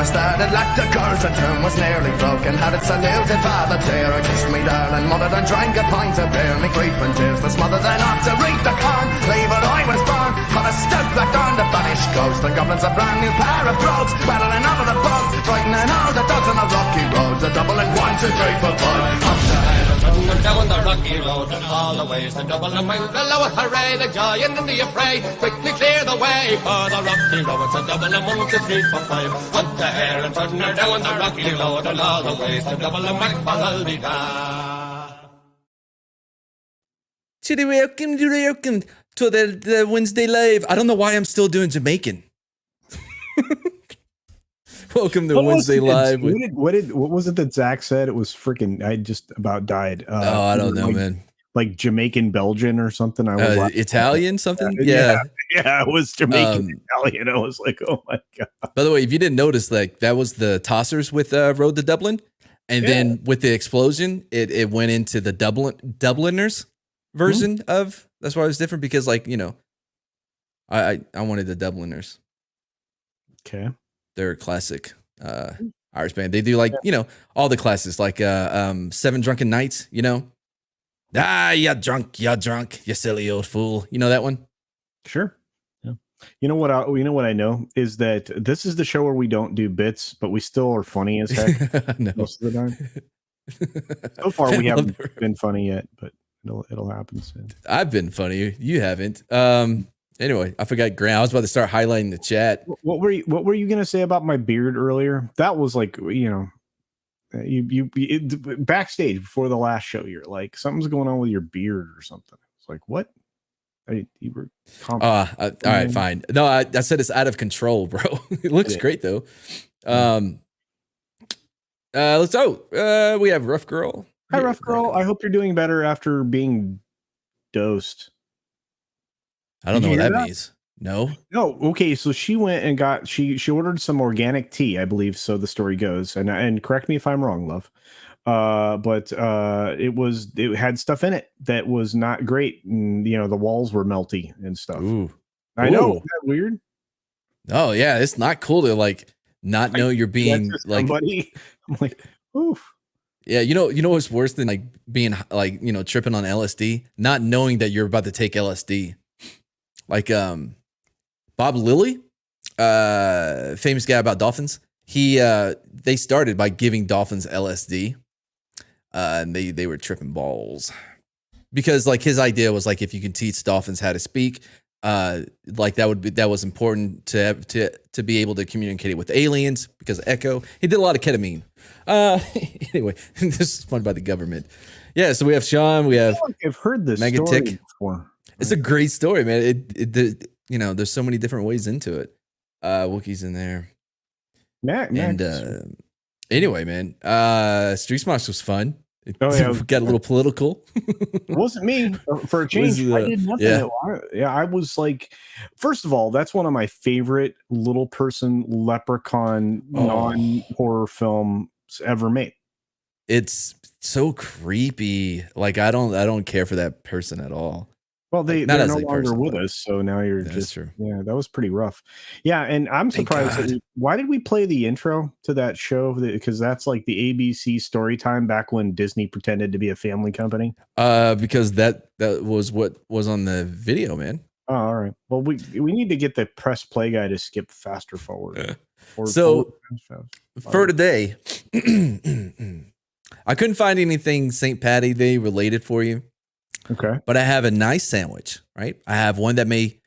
started like the girls, the tune was nearly broken. Had it saluted Father Dear, I kissed me darling mother, then drank a pint of beer. Me grief and tears, the smother, then off to reap the corn. Leave it, I was born, got a stout black on the banished ghost. The goblins a brand new pair of brogues, rattling over the bugs, frightening all the dogs on the rocky roads. A double and 1, 2, 3, 4, 5. Up the head, and down the rocky road, and all the ways the double and wing, the lower hooray, the joy and the affray. Quickly clear the way for the rocky road. It's a double and 1, 2, 3, 4, 5. Up the air and turn her down the rocky road, and all the ways the double and wing, ba-da-dee-da. Welcome to the Wednesday Live. I don't know why I'm still doing Jamaican. Welcome to Wednesday Live. What was it that Zach said? It was freaking. I just about died. I don't know, man. Like Jamaican Belgian or something. I was Italian something. Yeah, it was Jamaican Italian. I was like, oh my god. By the way, if you didn't notice, like that was the Tossers with Road to Dublin, and then with the explosion, it went into the Dubliners version of. That's why it was different because, like, you know, I wanted the Dubliners. Okay. They're a classic Irish band. They do, like, you know, all the classics, like Seven Drunken Nights, you know. You're drunk, you silly old fool. You know that one? Sure. Yeah. You know what I know is that this is the show where we don't do bits, but we still are funny as heck most of the time. So far we haven't been funny yet, but it'll happen soon. I've been funny. You haven't. Anyway, I forgot Grant. I was about to start highlighting the chat. What were you gonna say about my beard earlier? That was like, you know, you backstage before the last show, you're like, something's going on with your beard or something. It's like, what? You were all right, fine. No, I said it's out of control, bro. It looks great though. We have Rough Girl. Hi, Rough Girl. I hope you're doing better after being dosed. I don't know what that means. No. Okay. So she went and she ordered some organic tea, I believe. So the story goes, and correct me if I'm wrong, love. But it had stuff in it that was not great, and you know the walls were melty and stuff. Ooh. I know. Isn't that weird? Oh yeah, it's not cool to like not know you're being like. Somebody. I'm like, oof. Yeah, you know what's worse than like being like, you know, tripping on LSD, not knowing that you're about to take LSD. Like Bob Lilly, famous guy about dolphins. They started by giving dolphins LSD, and they were tripping balls because like his idea was like if you can teach dolphins how to speak, like that was important to be able to communicate it with aliens because of Echo. He did a lot of ketamine. Anyway, this is fun by the government. Yeah, so we have Sean. We have. I've heard this story before. It's a great story, man. You know, there's so many different ways into it. Wookiee's in there. Anyway, man. Street Smosh was fun. It got a little political. It wasn't me for a change. I did nothing. Yeah, I was like, first of all, that's one of my favorite little person leprechaun non-horror films ever made. It's so creepy. Like I don't care for that person at all. Well, they're no longer with us, so now you're just true. Yeah, that was pretty rough. Yeah, and I'm surprised. Why did we play the intro to that show? Because that's like the ABC story time back when Disney pretended to be a family company. Because that was what was on the video, man. Oh, all right. Well, we need to get the press play guy to skip faster forward. For today, I couldn't find anything St. Patty Day related for you. Okay. But I have a nice sandwich, right? I have one that may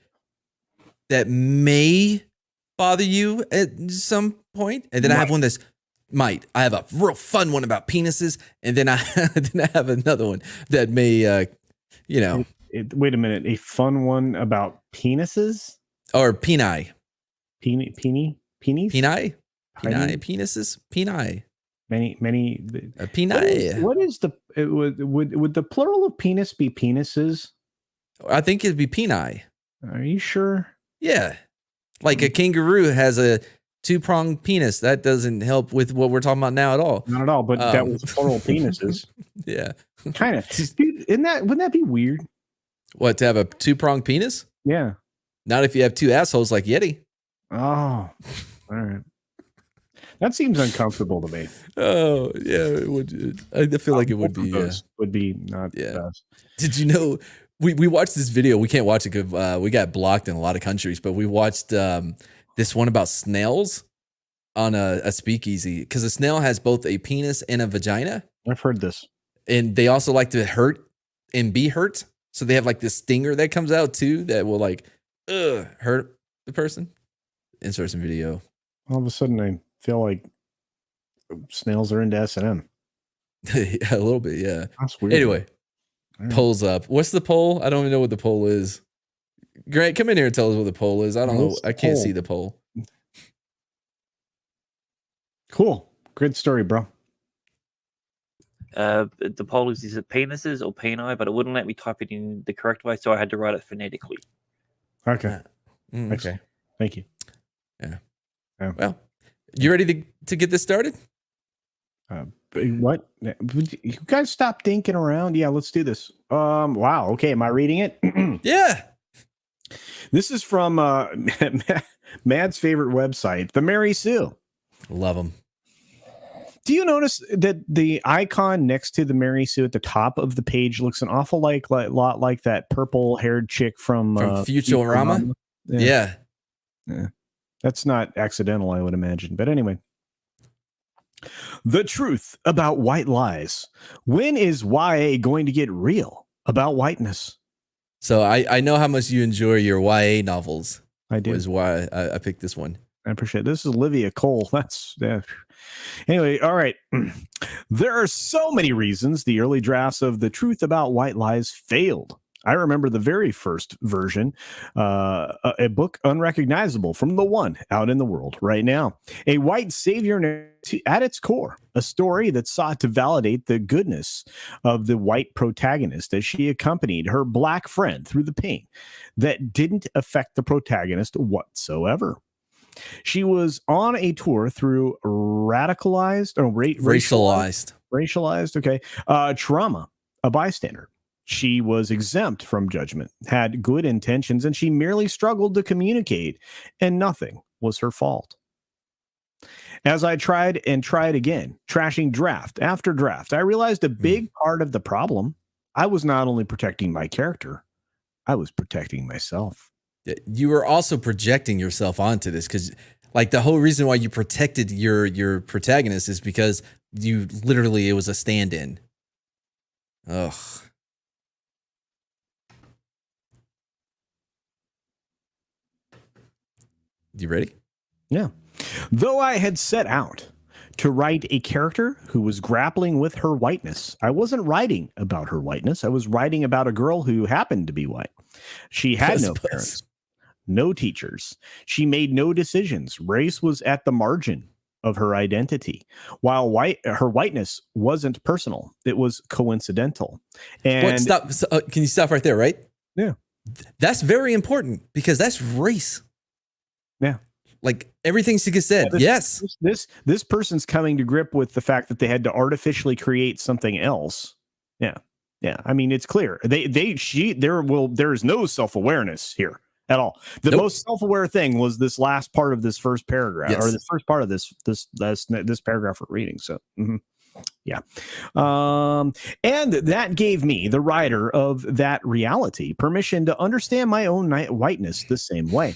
bother you at some point. And then I have one that's might. I have a real fun one about penises. And then I have another one that may, wait a minute. A fun one about penises? Or peni. Penis? Peni? Penises? Peni. Many peni. What is the would the plural of penis be penises? I think it'd be peni. Are you sure? Yeah, like a kangaroo has a 2-pronged penis. That doesn't help with what we're talking about now at all. Not at all. But that was plural penises. Yeah, kind of. Wouldn't that be weird? What, to have a 2-pronged penis? Yeah. Not if you have 2 assholes like Yeti. Oh, all right. That seems uncomfortable to me. Oh yeah, it would. I feel like it would be. Would be not the best. Did you know we watched this video? We can't watch it because we got blocked in a lot of countries. But we watched this one about snails on a speakeasy because a snail has both a penis and a vagina. I've heard this, and they also like to hurt and be hurt. So they have like this stinger that comes out too that will like hurt the person. Insert some video. All of a sudden, I feel like snails are into S&M. Yeah, a little bit, yeah. That's weird. Anyway, polls up. What's the poll? I don't even know what the poll is. Grant, come in here and tell us what the poll is. I don't know. I can't see the poll. Cool. Good story, bro. The poll is it penises or peni, but it wouldn't let me type it in the correct way, so I had to write it phonetically. Okay. Okay. Thank you. Yeah. Yeah. Well, you ready to get this started? What? You guys stop thinking around. Yeah, let's do this. Wow. Okay. Am I reading it? Yeah. This is from Mad's favorite website, the Mary Sue. Love them. Do you notice that the icon next to the Mary Sue at the top of the page looks an awful lot like that purple-haired chick from Futurama? Yeah. That's not accidental, I would imagine. But anyway. The truth about white lies. When is YA going to get real about whiteness? So I know how much you enjoy your YA novels. I do. Is why I picked this one. I appreciate it. This is Olivia Cole. That's anyway. All right. There are so many reasons the early drafts of The Truth About White Lies failed. I remember the very first version, a book unrecognizable from the one out in the world right now. A white savior at its core, a story that sought to validate the goodness of the white protagonist as she accompanied her black friend through the pain that didn't affect the protagonist whatsoever. She was on a tour through racialized, trauma, a bystander. She was exempt from judgment, had good intentions, and she merely struggled to communicate, and nothing was her fault. As I tried and tried again, trashing draft after draft, I realized a big part of the problem. I was not only protecting my character, I was protecting myself. You were also projecting yourself onto this because, like, the whole reason why you protected your protagonist is because it was a stand-in. Ugh. You ready? Yeah. Though I had set out to write a character who was grappling with her whiteness, I wasn't writing about her whiteness. I was writing about a girl who happened to be white. She had no parents, no teachers. She made no decisions. Race was at the margin of her identity. While her whiteness wasn't personal, it was coincidental. And stop. Can you stop right there? Right? Yeah. That's very important because that's race. Yeah. Like everything she said. Yes. This person's coming to grip with the fact that they had to artificially create something else. Yeah. Yeah. I mean, it's clear. There is no self-awareness here at all. The most self-aware thing was this last part of this first paragraph, or the first part of this paragraph we're reading. So, yeah. And that gave me, the writer of that reality, permission to understand my own whiteness the same way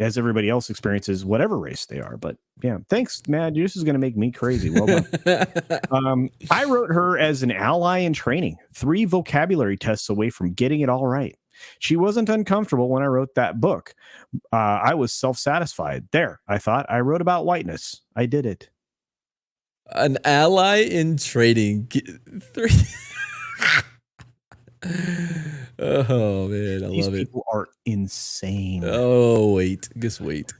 as everybody else experiences whatever race they are. But yeah, thanks, Mad. This is going to make me crazy. Well done. I wrote her as an ally in training, 3 vocabulary tests away from getting it all right. She wasn't uncomfortable when I wrote that book. I was self-satisfied. There, I thought, I wrote about whiteness. I did it. An ally in training. 3. Oh man, These love it. People are insane. Oh wait, just wait.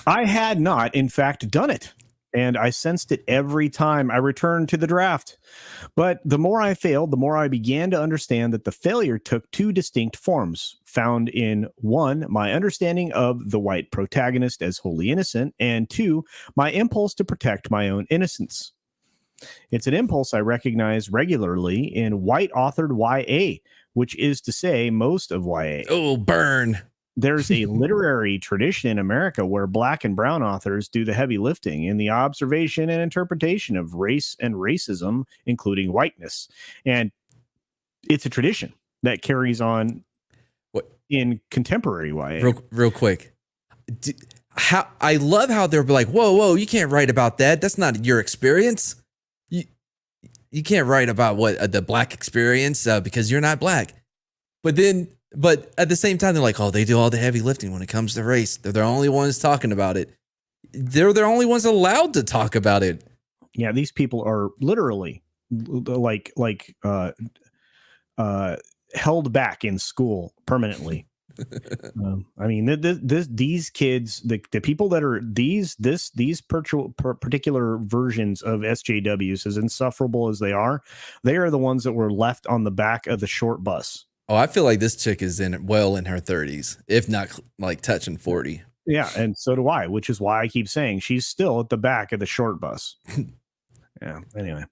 I had not, in fact, done it, and I sensed it every time I returned to the draft. But the more I failed, the more I began to understand that the failure took 2 distinct forms, found in 1, my understanding of the white protagonist as wholly innocent, and 2, my impulse to protect my own innocence. It's an impulse I recognize regularly in white-authored YA, which is to say most of YA. Oh, burn. there's a literary tradition in America where black and brown authors do the heavy lifting in the observation and interpretation of race and racism, including whiteness. And it's a tradition that carries on What? in contemporary YA. Real quick. How I love how they're like, whoa, you can't write about that. That's not your experience. You can't write about what the black experience because you're not black. But at the same time, they're like, oh, they do all the heavy lifting when it comes to race. They're the only ones talking about it. They're the only ones allowed to talk about it. Yeah, these people are literally held back in school permanently. I mean, these kids, the people that are these particular versions of SJWs, as insufferable as they are the ones that were left on the back of the short bus. Oh, I feel like this chick is in her 30s, if not like touching 40. Yeah, and so do I, which is why I keep saying she's still at the back of the short bus. Yeah. Anyway.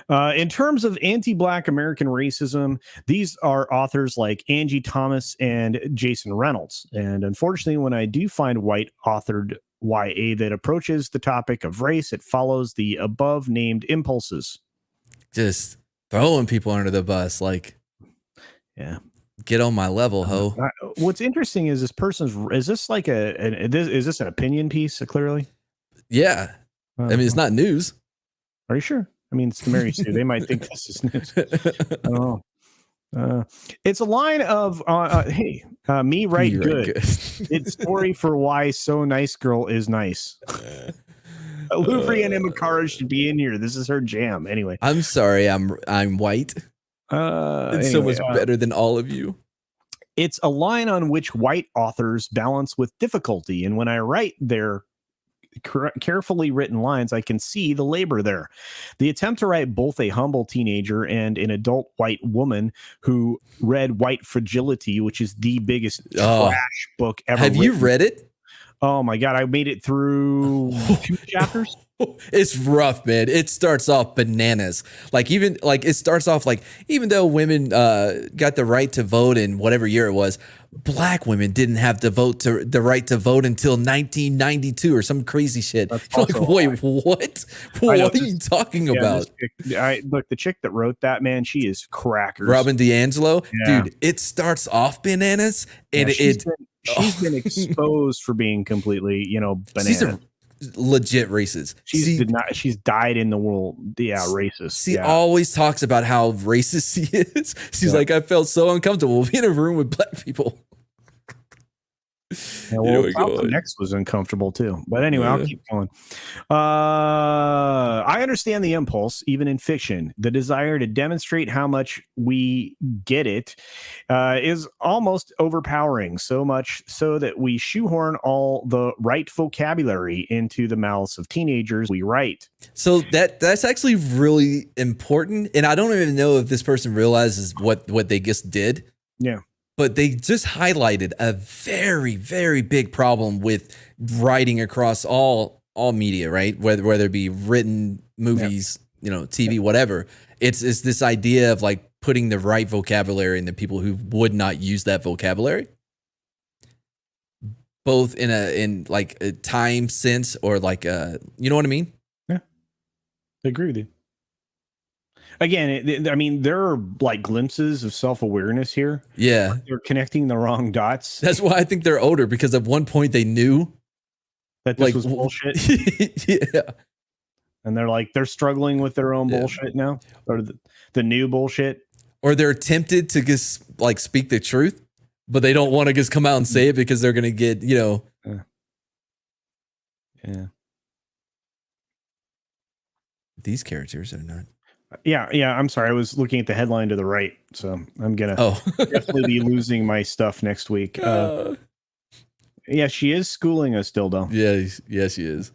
In terms of anti-Black American racism, these are authors like Angie Thomas and Jason Reynolds. And unfortunately, when I do find white authored YA that approaches the topic of race, it follows the above named impulses. Just throwing people under the bus, like, yeah, get on my level, ho. What's interesting is is this like is this an opinion piece? Clearly, yeah. I mean, it's not news. Are you sure? I mean, it's the Mary Sue. They might think this is news. It's a line of, hey, me write good. It's story for why So Nice Girl is nice. Louvre and Emma Cara should be in here. This is her jam. Anyway. I'm sorry. I'm white. It's so much better than all of you. It's a line on which white authors balance with difficulty. And when I write their carefully written lines, I can see the labor there. The attempt to write both a humble teenager and an adult white woman who read White Fragility, which is the biggest trash book ever. Have you read it? Oh my God. I made it through 2 chapters. It's rough, man. It starts off bananas. Even though women got the right to vote in whatever year it was, black women didn't have the right to vote until 1992 or some crazy shit. Like, wait, what? What are you talking about? Look, the chick that wrote that, man, she is crackers. Robin DiAngelo, dude. It starts off bananas, and she's been exposed for being completely, bananas. She's a legit racist. She's died in the world. Yeah, racist. She always talks about how racist she is. She's like, I felt so uncomfortable being in a room with black people. Yeah, well, Malcolm X was uncomfortable too. But anyway, I'll keep going. I understand the impulse, even in fiction. The desire to demonstrate how much we get it is almost overpowering, so much so that we shoehorn all the right vocabulary into the mouths of teenagers we write. So that's actually really important. And I don't even know if this person realizes what they just did. Yeah. But they just highlighted a very, very big problem with writing across all media, right? Whether it be written, movies, TV, whatever. It's this idea of like putting the right vocabulary in the people who would not use that vocabulary, both in a time sense or like you know what I mean? Yeah, I agree with you. Again, there are like glimpses of self-awareness here. Yeah. They're connecting the wrong dots. That's why I think they're older, because at one point they knew that this was bullshit. Yeah. And they're struggling with their own bullshit now, or the new bullshit. Or they're tempted to just like speak the truth, but they don't want to just come out and say it because they're going to get, Yeah. These characters are not. Yeah. I'm sorry. I was looking at the headline to the right, so I'm gonna definitely be losing my stuff next week. Yeah, she is schooling us, Dildo. Yeah, she is.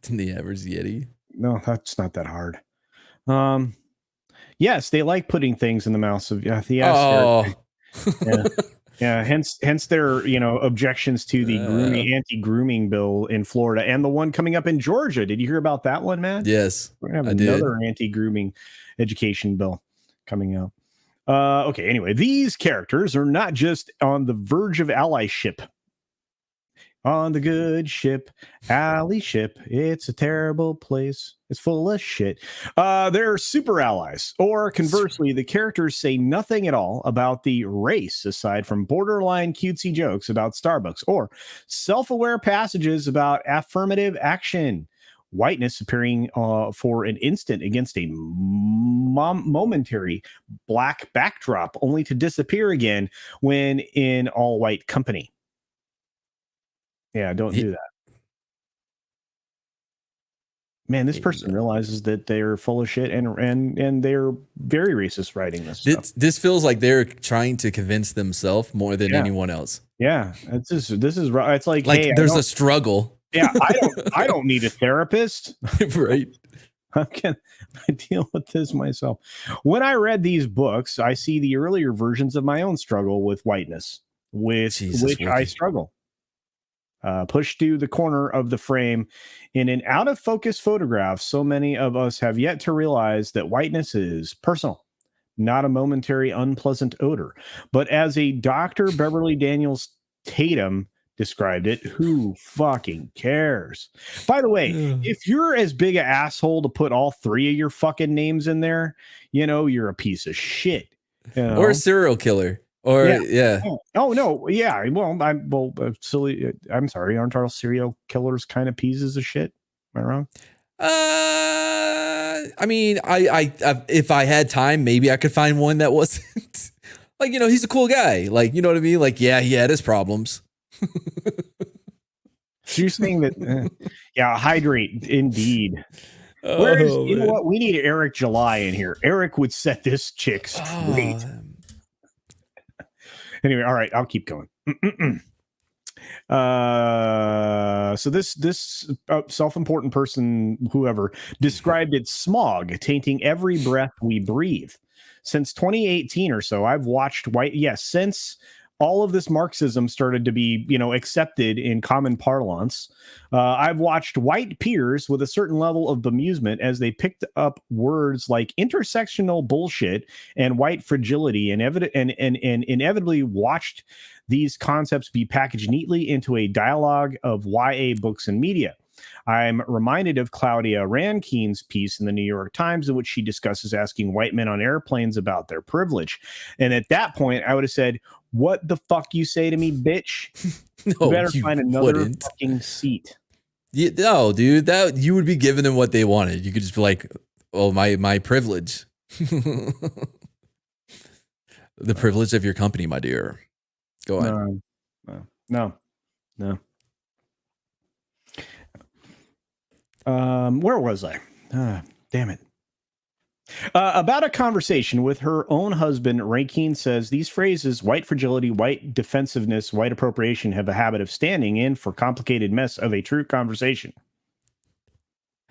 The average Yeti. No, that's not that hard. Yes, they like putting things in the mouths of Yeah. Hence their objections to the anti-grooming bill in Florida and the one coming up in Georgia. Did you hear about that one, man? Yes, we're gonna have another anti-grooming education bill coming out. Okay, anyway, these characters are not just on the verge of allyship. On the good ship, ally ship, it's a terrible place. It's full of shit. They're super allies. Or conversely, the characters say nothing at all about the race aside from borderline cutesy jokes about Starbucks or self-aware passages about affirmative action. Whiteness appearing for an instant against a momentary black backdrop, only to disappear again when in all white company. Yeah, don't do that. Man, this person realizes that they're full of shit and they're very racist writing this stuff. This feels like they're trying to convince themselves more than anyone else. Yeah, this is right. It's like hey, there's a struggle. Yeah, I don't need a therapist. Right. How can I deal with this myself? When I read these books, I see the earlier versions of my own struggle with whiteness, with which I struggle. Pushed to the corner of the frame in an out of focus photograph, so many of us have yet to realize that whiteness is personal, not a momentary unpleasant odor. But as a Dr. Beverly Daniels Tatum described it, who fucking cares? By the way, if you're as big an asshole to put all three of your fucking names in there, you know, you're a piece of shit. You know? Or a serial killer. Or Oh no, yeah. Well, silly. I'm sorry. Aren't all serial killers kind of pieces of shit? Am I wrong? I mean, I if I had time, maybe I could find one that wasn't like, you know, he's a cool guy. Like, you know what I mean? Like, yeah, he had his problems. So you're saying that? Hydrate indeed. You know what? We need Eric July in here. Eric would set this chick straight. Anyway, all right, I'll keep going. So this self-important person, whoever, described it smog tainting every breath we breathe. Since 2018 or so, I've watched since all of this Marxism started to be, accepted in common parlance. I've watched white peers with a certain level of bemusement as they picked up words like intersectional bullshit and white fragility and inevitably watched these concepts be packaged neatly into a dialogue of YA books and media. I'm reminded of Claudia Rankine's piece in the New York Times in which she discusses asking white men on airplanes about their privilege. And at that point, I would have said, "What the fuck you say to me, bitch? No, you better find another fucking seat." No, dude, that you would be giving them what they wanted. You could just be like, "Oh, my privilege." The privilege of your company, my dear. Go on. No. Where was I? Damn it. About a conversation with her own husband, Rankine says these phrases, white fragility, white defensiveness, white appropriation, have a habit of standing in for complicated mess of a true conversation.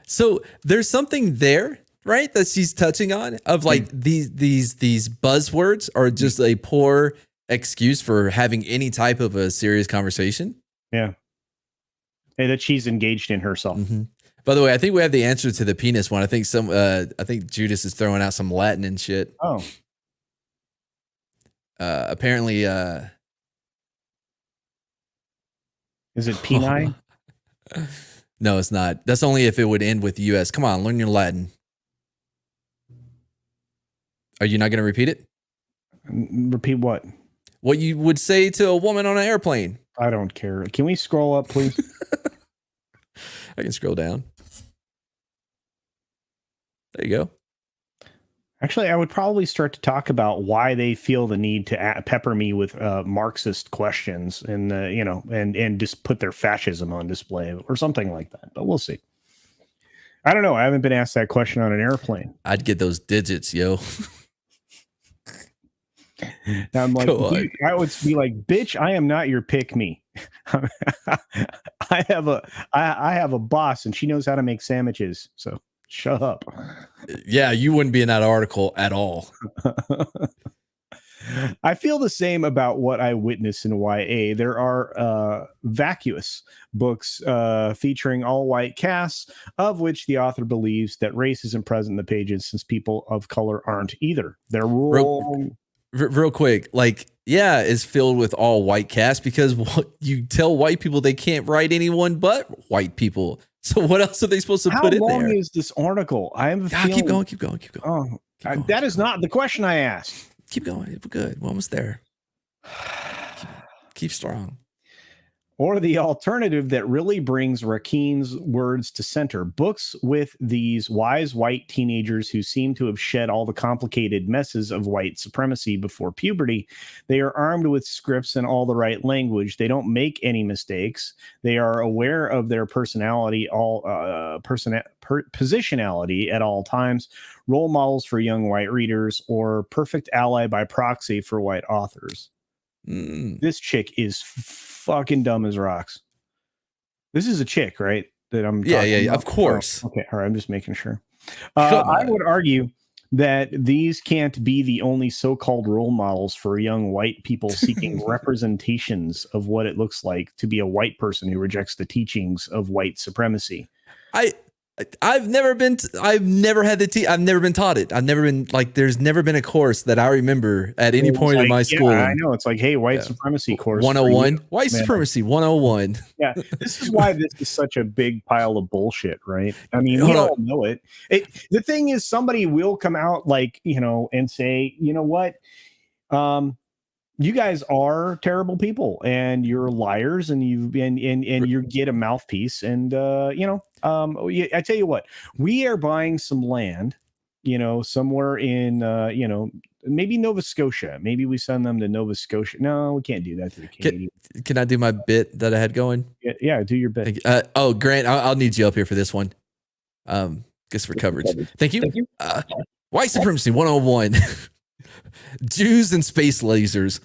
So there's something there, right, that she's touching on of like these buzzwords are just a poor excuse for having any type of a serious conversation. Yeah. And that she's engaged in herself. Mm-hmm. By the way, I think we have the answer to the penis one. I think Judas is throwing out some Latin and shit. Oh. Apparently, is it peni? No, it's not. That's only if it would end with US. Come on, learn your Latin. Are you not going to repeat it? Repeat what? What you would say to a woman on an airplane. I don't care. Can we scroll up, please? I can scroll down. There you go. Actually, I would probably start to talk about why they feel the need to pepper me with Marxist questions and and just put their fascism on display or something like that. But we'll see. I don't know. I haven't been asked that question on an airplane. I'd get those digits, yo. Now I'm like, I would be like, bitch, I am not your pick me. I have a boss and she knows how to make sandwiches. So shut up. Yeah, you wouldn't be in that article at all. I feel the same about what I witness in YA. There are vacuous books featuring all white casts, of which the author believes that race isn't present in the pages since people of color aren't either. They're wrong. real quick, like, yeah, it's filled with all white cast because what you tell white people they can't write anyone but white people. So what else are they supposed to How put in long there? is this article? I have a Ah, feeling. keep going, keep going, keep going. Oh, that is not the question I asked. Keep going. We're good. We're almost there. Keep strong. Or the alternative that really brings Rakin's words to center. Books with these wise white teenagers who seem to have shed all the complicated messes of white supremacy before puberty. They are armed with scripts and all the right language. They don't make any mistakes. They are aware of their personality, positionality at all times. Role models for young white readers, or perfect ally by proxy for white authors. This chick is fucking dumb as rocks. This is a chick, right? That I'm Yeah, about? of course. Oh, okay, all right. I'm just making sure. I would argue that these can't be the only so-called role models for young white people seeking representations of what it looks like to be a white person who rejects the teachings of white supremacy. I've never been taught it. I've never been like, there's never been a course that I remember at any point in my school. I know. It's like, hey, white supremacy course. 101, white supremacy 101. Yeah, this is why this is such a big pile of bullshit, right? I mean, we all know it. The thing is, somebody will come out, like, and say, you know what, you guys are terrible people, and you're liars, and you get a mouthpiece, and I tell you what, we are buying some land, somewhere in maybe Nova Scotia. Maybe we send them to Nova Scotia. No, we can't do that to the Canadians. Can I do my bit that I had going? Yeah, do your bit. Grant, I'll need you up here for this one. Guess for coverage. Thank you. White supremacy 101. Jews and space lasers.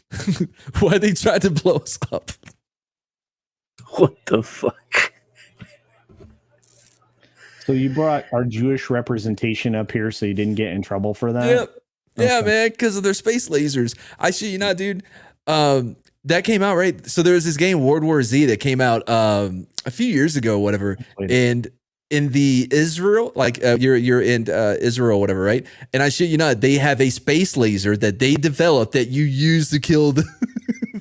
Why they tried to blow us up? What the fuck? So you brought our Jewish representation up here so you didn't get in trouble for that? Yep. Okay. Yeah, man, because of their space lasers. I shit you not, dude. That came out, right? So there was this game, World War Z, that came out a few years ago, whatever. And in the Israel, like you're in Israel, whatever, right? And I shit you not, they have a space laser that they developed that you use to kill the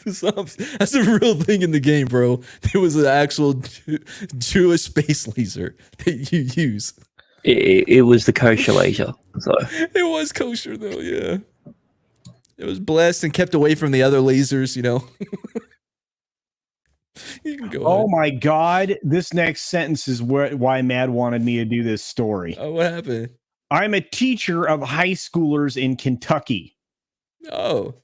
zombies. That's a real thing in the game, bro. There was an actual Jewish space laser that you use. It was the kosher laser. So it was kosher though, yeah. It was blessed and kept away from the other lasers, You can go ahead. My God. This next sentence is why Mad wanted me to do this story. Oh, what happened? I'm a teacher of high schoolers in Kentucky. Oh.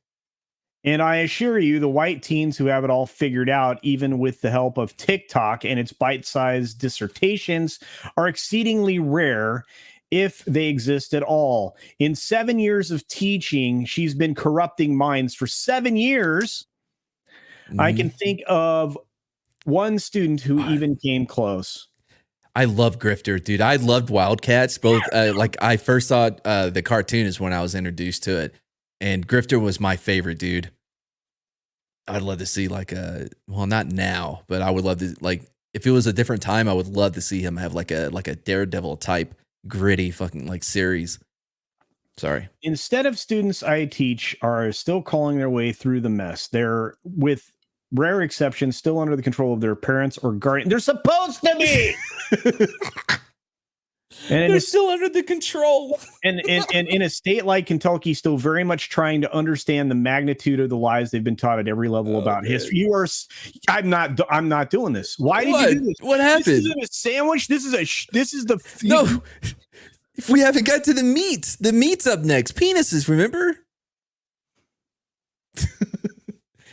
And I assure you, the white teens who have it all figured out, even with the help of TikTok and its bite-sized dissertations, are exceedingly rare, if they exist at all. In 7 years of teaching, she's been corrupting minds for 7 years. I can think of one student who even came close. I love Grifter, dude. I loved Wildcats. Both, like I first saw the cartoon is when I was introduced to it, and Grifter was my favorite, dude. I'd love to see well, not now, but I would love to, like, if it was a different time, I would love to see him have like a Daredevil type gritty fucking like series. Sorry. Instead of students I teach are still calling their way through the mess. They're, with rare exceptions, still under the control of their parents or guardian. They're supposed to be. And they're still under the control. And in a state like Kentucky, still very much trying to understand the magnitude of the lies they've been taught at every level about history. You are. I'm not doing this. Why did you do this? What happened? This isn't a sandwich. This is the no. If we haven't got to the meat's up next. Penises, remember?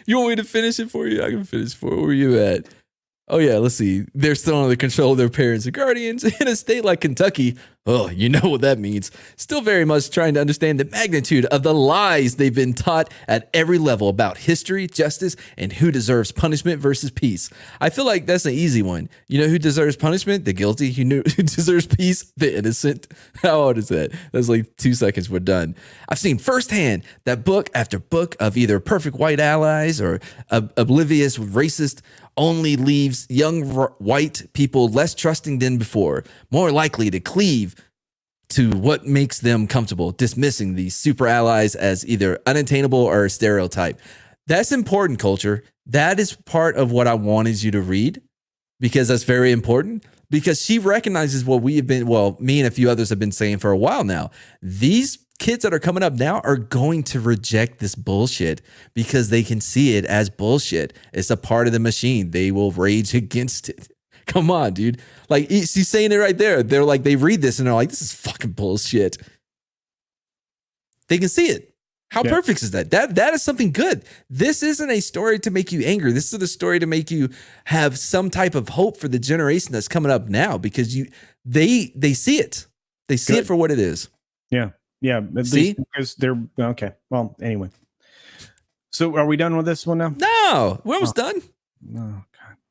You want me to finish it for you? I can finish for you. Where were you at? Oh, yeah, let's see. They're still under the control of their parents and guardians in a state like Kentucky. Oh, you know what that means. Still very much trying to understand the magnitude of the lies they've been taught at every level about history, justice, and who deserves punishment versus peace. I feel like that's an easy one. You know who deserves punishment? The guilty. Who deserves peace? The innocent. How hard is that? That's like 2 seconds. We're done. I've seen firsthand that book after book of either perfect white allies or oblivious racist only leaves young white people less trusting than before, more likely to cleave to what makes them comfortable, dismissing these super allies as either unattainable or a stereotype. That's important, culture. That is part of what I wanted you to read, because that's very important, because she recognizes what we have been, well, me and a few others have been saying for a while now. These kids that are coming up now are going to reject this bullshit because they can see it as bullshit. It's a part of the machine. They will rage against it. Come on, dude. Like, she's saying it right there. They're like, they read this and they're like, this is fucking bullshit. They can see it. How perfect is that? That is something good. This isn't a story to make you angry. This is a story to make you have some type of hope for the generation that's coming up now, because they see it. They see it for what it is. Yeah. Yeah. See? Because they're okay. Well, anyway. So are we done with this one now? No, we're almost done. Oh, God.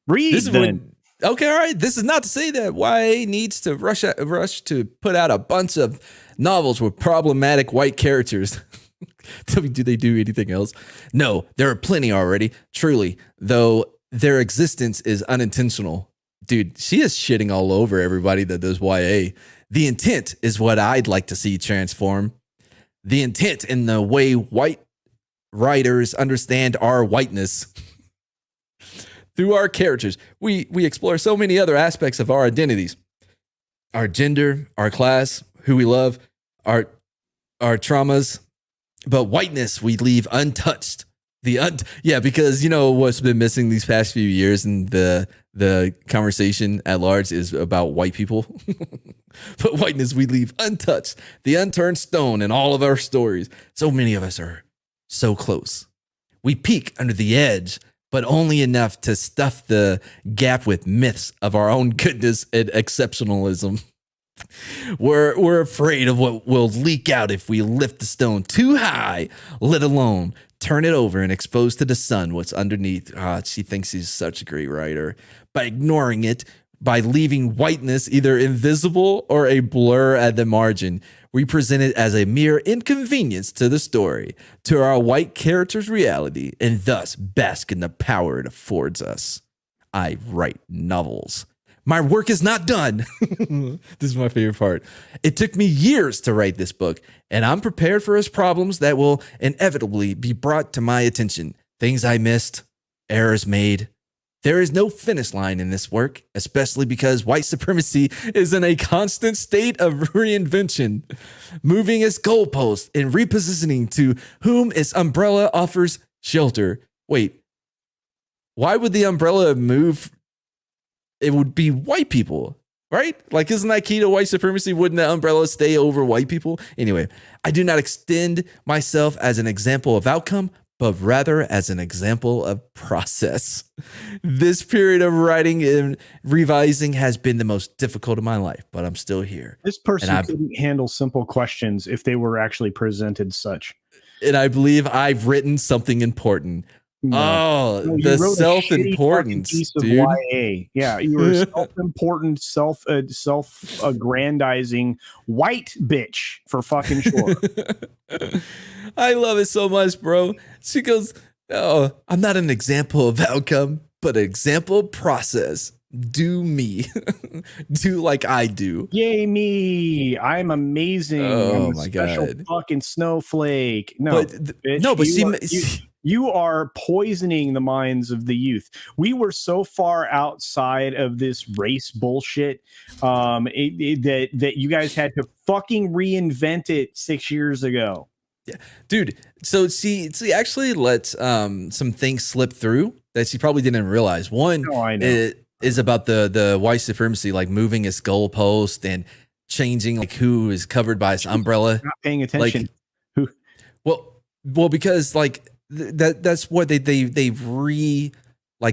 Read This is then. Okay, all right. This is not to say that YA needs to rush to put out a bunch of novels with problematic white characters. Do they do anything else? No, there are plenty already, truly, though their existence is unintentional. Dude, she is shitting all over everybody that does YA. The intent is what I'd like to see transform. The intent in the way white writers understand our whiteness. Through our characters, we explore so many other aspects of our identities, our gender, our class, who we love, our traumas, but whiteness we leave untouched. Because you know what's been missing these past few years, and the conversation at large is about white people. But whiteness we leave untouched, the unturned stone in all of our stories. So many of us are so close. We peek under the edge, but only enough to stuff the gap with myths of our own goodness and exceptionalism. We're afraid of what will leak out if we lift the stone too high, let alone turn it over and expose to the sun what's underneath. She thinks she's such a great writer. By ignoring it, by leaving whiteness either invisible or a blur at the margin, we present it as a mere inconvenience to the story, to our white character's reality, and thus bask in the power it affords us. I write novels. My work is not done. This is my favorite part. It took me years to write this book, and I'm prepared for its problems that will inevitably be brought to my attention. Things I missed, errors made. There is no finish line in this work, especially because white supremacy is in a constant state of reinvention, moving its goalposts and repositioning to whom its umbrella offers shelter. Wait, why would the umbrella move? It would be white people, right? Like, isn't that key to white supremacy? Wouldn't the umbrella stay over white people? Anyway, I do not extend myself as an example of outcome, but rather as an example of process. This period of writing and revising has been the most difficult of my life, but I'm still here. This person couldn't handle simple questions if they were actually presented such. And I believe I've written something important. No, the self-importance, piece of dude. YA. Yeah, you were a self-important, self-aggrandizing white bitch for fucking sure. I love it so much, bro. She goes, "Oh, I'm not an example of outcome, but an example of process. Do me, do like I do. Yay me! I'm amazing. Oh I'm a my special God. fucking snowflake. No, bitch, you are poisoning the minds of the youth. We were so far outside of this race bullshit that you guys had to fucking reinvent it 6 years ago. Yeah, dude. So she actually let some things slip through that she probably didn't realize. One, I know. It is about the white supremacy, like moving its goalpost and changing like who is covered by its umbrella. Not paying attention. Like, well, because like that's what they've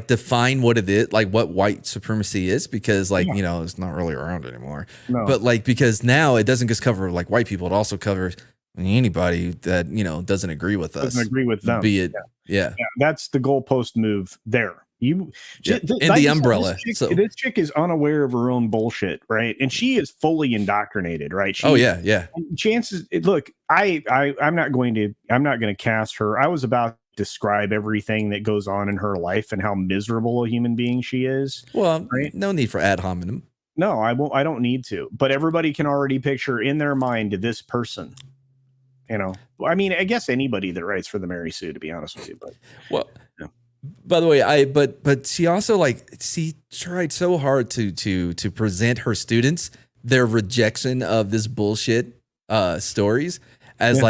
define what it is, like what white supremacy is, because like, you know, it's not really around anymore. No. But like, because now it doesn't just cover like white people, it also covers anybody that, you know, doesn't agree with us. Doesn't agree with them. Be it. Yeah. That's the goalpost move there. And the umbrella. This chick is unaware of her own bullshit, right? And she is fully indoctrinated, right? Yeah. Chances. Look, I'm not going to cast her. I was about to describe everything that goes on in her life and how miserable a human being she is. Well, right? No need for ad hominem. No, I won't. I don't need to. But everybody can already picture in their mind this person. You know, I mean, I guess anybody that writes for the Mary Sue, to be honest with you. But Well, yeah. by the way, but she also she tried so hard to present her students their rejection of this bullshit stories as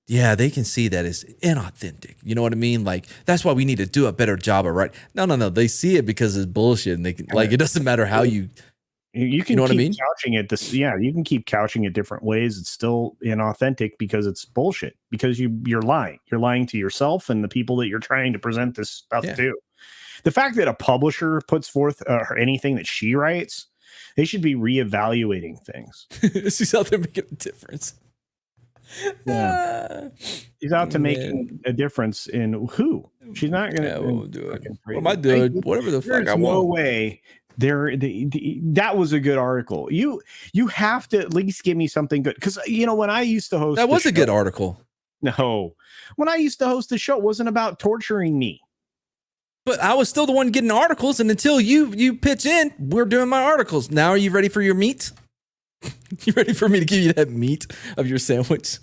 yeah, they can see that as inauthentic. You know what I mean? Like, that's why we need to do a better job of right. No. They see it because it's bullshit, and they can it doesn't matter how you can you know what I keep mean? couching it you can keep couching it different ways. It's still inauthentic because it's bullshit. Because you're lying. You're lying to yourself and the people that you're trying to present this stuff to. The fact that a publisher puts forth anything that she writes, they should be reevaluating things. She's out there making a difference. Yeah, she's out to make a difference in who. She's not gonna. Yeah, we'll do it. What am I doing? Whatever the fuck I want. No way. That was a good article. You have to at least give me something good, because when I used to host, that was a good article. No, when I used to host the show, it wasn't about torturing me. But I was still the one getting articles, and until you pitch in, we're doing my articles. Now, are you ready for your meat? You ready for me to give you that meat of your sandwich?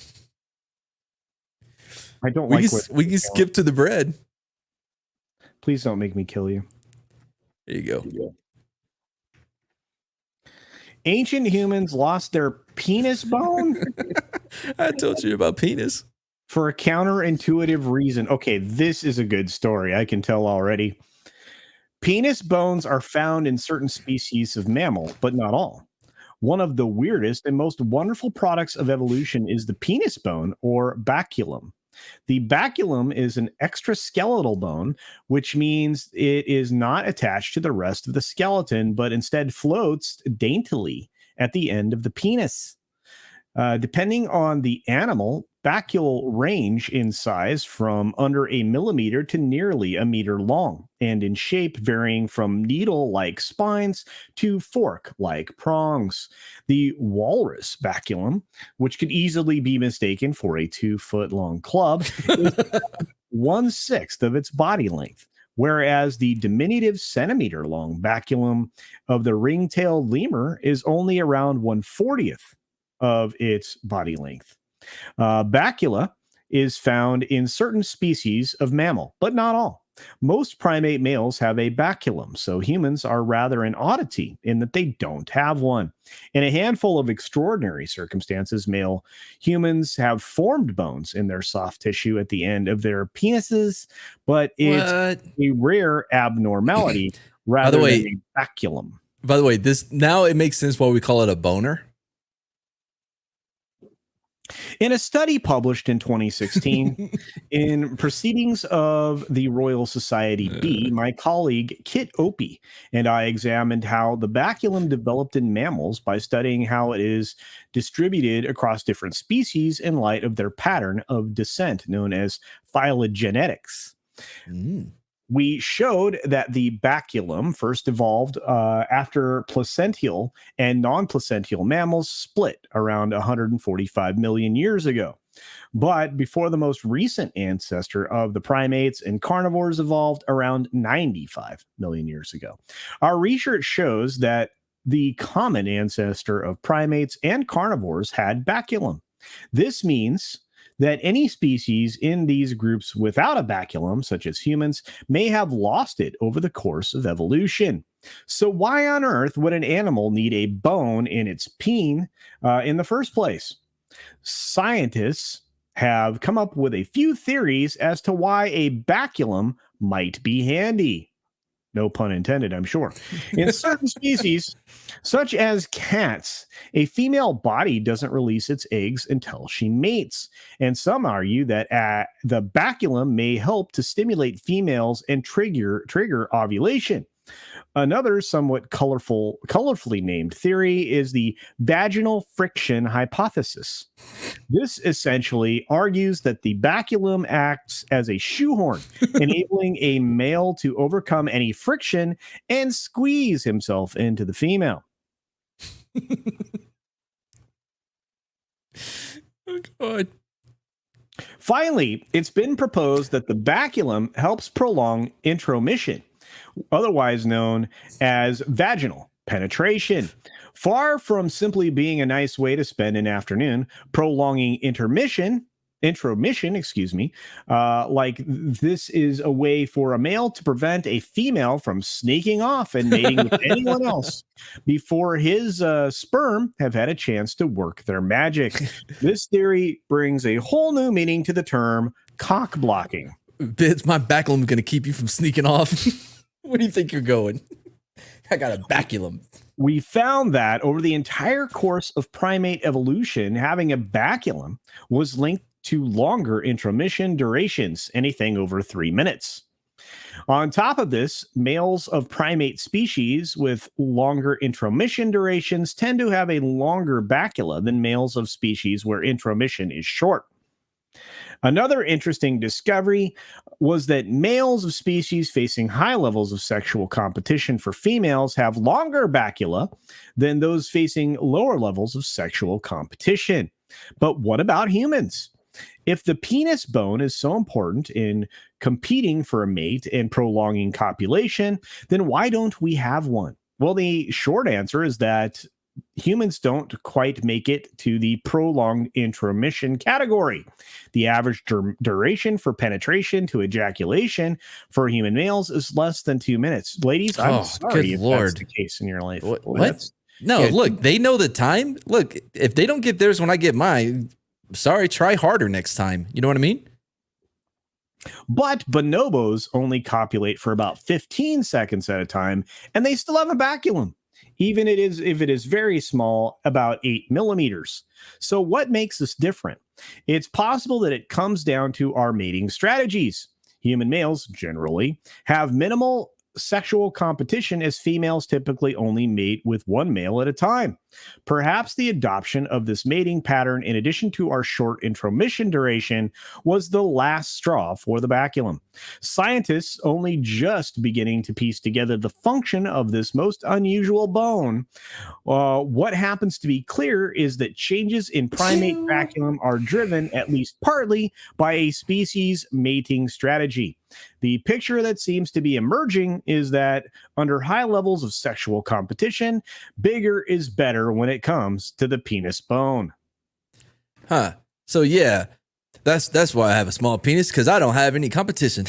I don't we can skip to the bread. Please don't make me kill you. There you go. Ancient humans lost their penis bone? I told you about penis. For a counterintuitive reason. Okay, this is a good story. I can tell already. Penis bones are found in certain species of mammal, but not all. One of the weirdest and most wonderful products of evolution is the penis bone, or baculum. The baculum is an extraskeletal bone, which means it is not attached to the rest of the skeleton, but instead floats daintily at the end of the penis. Depending on the animal, bacule range in size from under a millimeter to nearly a meter long, and in shape varying from needle-like spines to fork-like prongs. The walrus baculum, which could easily be mistaken for a 2-foot-long club, is 1/6 of its body length, whereas the diminutive centimeter-long baculum of the ring-tailed lemur is only around 1/40 of its body length. Bacula is found in certain species of mammal, but not all. Most primate males have a baculum, so humans are rather an oddity in that they don't have one. In a handful of extraordinary circumstances, male humans have formed bones in their soft tissue at the end of their penises, but it's a rare abnormality rather than a baculum. By the way, this now it makes sense why we call it a boner. In a study published in 2016, in Proceedings of the Royal Society B, my colleague Kit Opie and I examined how the baculum developed in mammals by studying how it is distributed across different species in light of their pattern of descent, known as phylogenetics. We showed that the baculum first evolved after placental and non-placental mammals split around 145 million years ago. But before the most recent ancestor of the primates and carnivores evolved around 95 million years ago. Our research shows that the common ancestor of primates and carnivores had baculum. This means that any species in these groups without a baculum, such as humans, may have lost it over the course of evolution. So why on earth would an animal need a bone in its peen in the first place? Scientists have come up with a few theories as to why a baculum might be handy. No pun intended, I'm sure. In certain species, such as cats, a female body doesn't release its eggs until she mates. And some argue that the baculum may help to stimulate females and trigger ovulation. Another somewhat colorfully named theory is the vaginal friction hypothesis. This essentially argues that the baculum acts as a shoehorn, enabling a male to overcome any friction and squeeze himself into the female. Oh, God. Finally, it's been proposed that the baculum helps prolong intromission, otherwise known as vaginal penetration. Far from simply being a nice way to spend an afternoon, prolonging intromission, like this is a way for a male to prevent a female from sneaking off and mating with anyone else before his sperm have had a chance to work their magic. This theory brings a whole new meaning to the term cock blocking. Bitch, my baculum going to keep you from sneaking off. Where do you think you're going? I got a baculum. We found that over the entire course of primate evolution, having a baculum was linked to longer intromission durations, anything over 3 minutes. On top of this, males of primate species with longer intromission durations tend to have a longer bacula than males of species where intromission is short. Another interesting discovery was that males of species facing high levels of sexual competition for females have longer bacula than those facing lower levels of sexual competition. But what about humans? If the penis bone is so important in competing for a mate and prolonging copulation, then why don't we have one? Well, the short answer is that humans don't quite make it to the prolonged intromission category. The average duration for penetration to ejaculation for human males is less than 2 minutes. Ladies, I'm sorry if that's the case in your life. What? No, look, they know the time. Look, if they don't get theirs when I get mine, sorry, try harder next time. You know what I mean? But bonobos only copulate for about 15 seconds at a time, and they still have a baculum, even if it is very small, about 8 millimeters. So what makes this different? It's possible that it comes down to our mating strategies. Human males generally have minimal sexual competition, as females typically only mate with one male at a time. Perhaps the adoption of this mating pattern, in addition to our short intromission duration, was the last straw for the baculum. Scientists only just beginning to piece together the function of this most unusual bone. What happens to be clear is that changes in primate baculum are driven, at least partly, by a species mating strategy. The picture that seems to be emerging is that under high levels of sexual competition, bigger is better when it comes to the penis bone. Huh. So yeah, that's why I have a small penis, because I don't have any competition.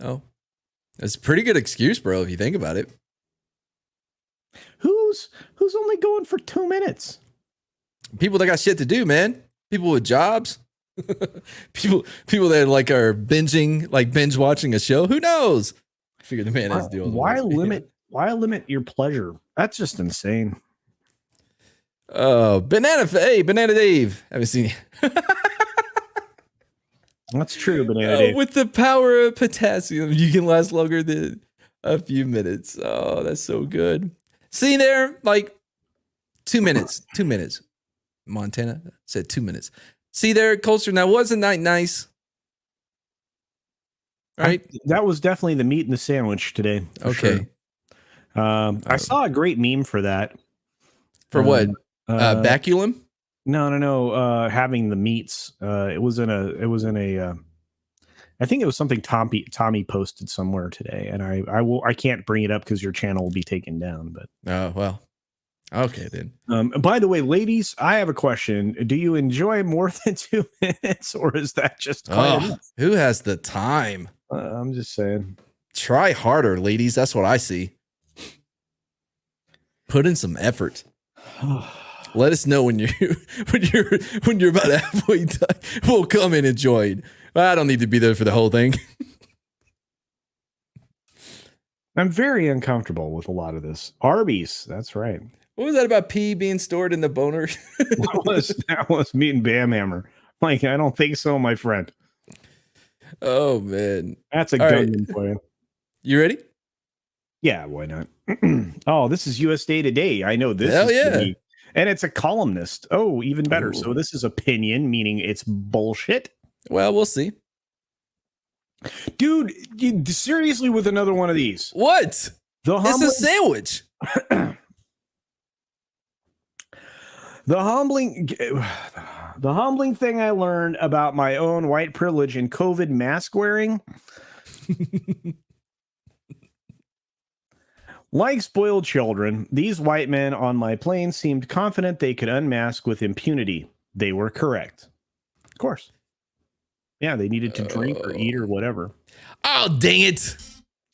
Oh, that's a pretty good excuse, bro, if you think about it. Who's only going for 2 minutes? People that got shit to do, man. People with jobs. people that like are binge watching a show. Who knows? I figure the man has to do all the work. Why limit your pleasure? That's just insane. Oh, Banana Dave. Haven't seen you. That's true, Banana Dave. With the power of potassium, you can last longer than a few minutes. Oh, that's so good. See there? Like 2 minutes. 2 minutes. Montana said 2 minutes. See there, Culture. Now, wasn't that nice? Right? That was definitely the meat in the sandwich today. Okay. Sure. I saw a great meme for that. For what? Baculum? No. Having the meats. It was in a. I think it was something Tommy posted somewhere today, and I can't bring it up because your channel will be taken down. But oh well. Okay, then. By the way, ladies, I have a question. Do you enjoy more than 2 minutes, or is that just who has the time? I'm just saying. Try harder, ladies. That's what I see. Put in some effort. Let us know when you're about halfway done. We'll come and enjoy it. I don't need to be there for the whole thing. I'm very uncomfortable with a lot of this. Arby's, that's right. What was that about pee being stored in the boner? that was meat and Bam Hammer. Like, I don't think so, my friend. Oh man, that's a gunman for you. You ready? Yeah, why not? Oh, this is USA Today. I know this. Hell yeah. And it's a columnist. Oh, even better. Ooh. So this is opinion, meaning it's bullshit. Well, we'll see. Dude, seriously, with another one of these. What? It's a sandwich. The humbling thing I learned about my own white privilege and COVID mask wearing Like spoiled children, these white men on my plane seemed confident they could unmask with impunity. They were correct. Of course. Yeah, they needed to drink or eat or whatever. Oh, dang it.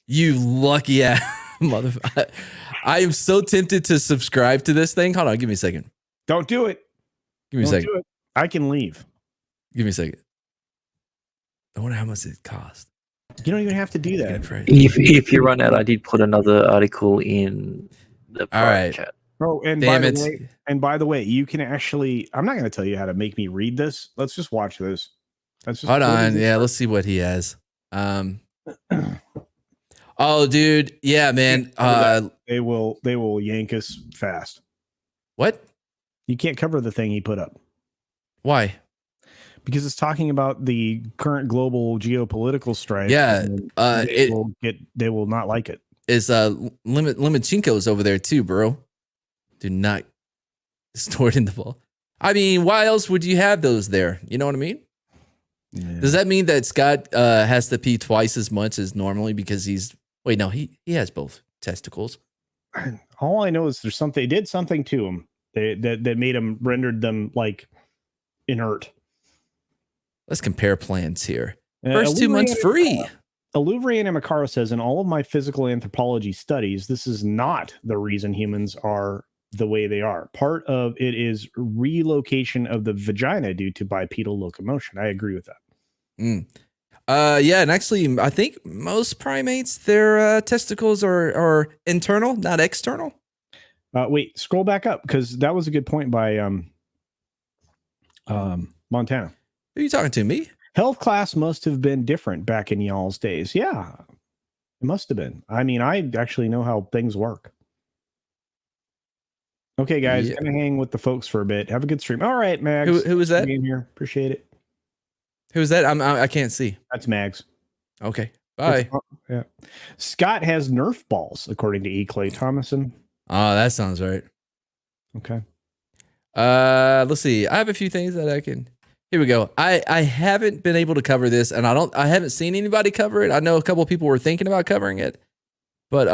You lucky ass motherfucker. I am so tempted to subscribe to this thing. Hold on. Give me a second. Don't do it. Give me a Don't second. do it. I can leave. Give me a second. I wonder how much it cost. You don't even have to do that. If you run out, I did put another article in the private chat. Oh, and Damn by the way, you can actually. I'm not going to tell you how to make me read this. Let's just watch this. Let's just hold on. Yeah, let's see what he has. Oh, dude. Yeah, man. They will yank us fast. What? You can't cover the thing he put up. Why? Because it's talking about the current global geopolitical strife. Yeah, they will not like it. Is Limachenko's over there too, bro? Do not store it in the ball. I mean, why else would you have those there? You know what I mean? Yeah. Does that mean that Scott has to pee twice as much as normally because he's he has both testicles. All I know is there's something. They did something to him that made him rendered them like inert. Let's compare plans here. First 2 months free. Aluvrian and Macaro says, in all of my physical anthropology studies, this is not the reason humans are the way they are. Part of it is relocation of the vagina due to bipedal locomotion. I agree with that. Yeah, and actually, I think most primates, their testicles are internal, not external. Wait, scroll back up because that was a good point by Montana. Who are you talking to? Me? Health class must have been different back in y'all's days. Yeah, it must have been. I mean, I actually know how things work. Okay, guys, gonna hang with the folks for a bit. Have a good stream. All right, Mags. Who was that? Being here, appreciate it. Who's that? I can't see. That's Mags. Okay, bye. Yeah, Scott has Nerf balls, according to E. Clay Thomason. Oh, that sounds right. Okay. Let's see. I have a few things that I can. Here we go. I haven't been able to cover this, and I haven't seen anybody cover it. I know a couple of people were thinking about covering it, but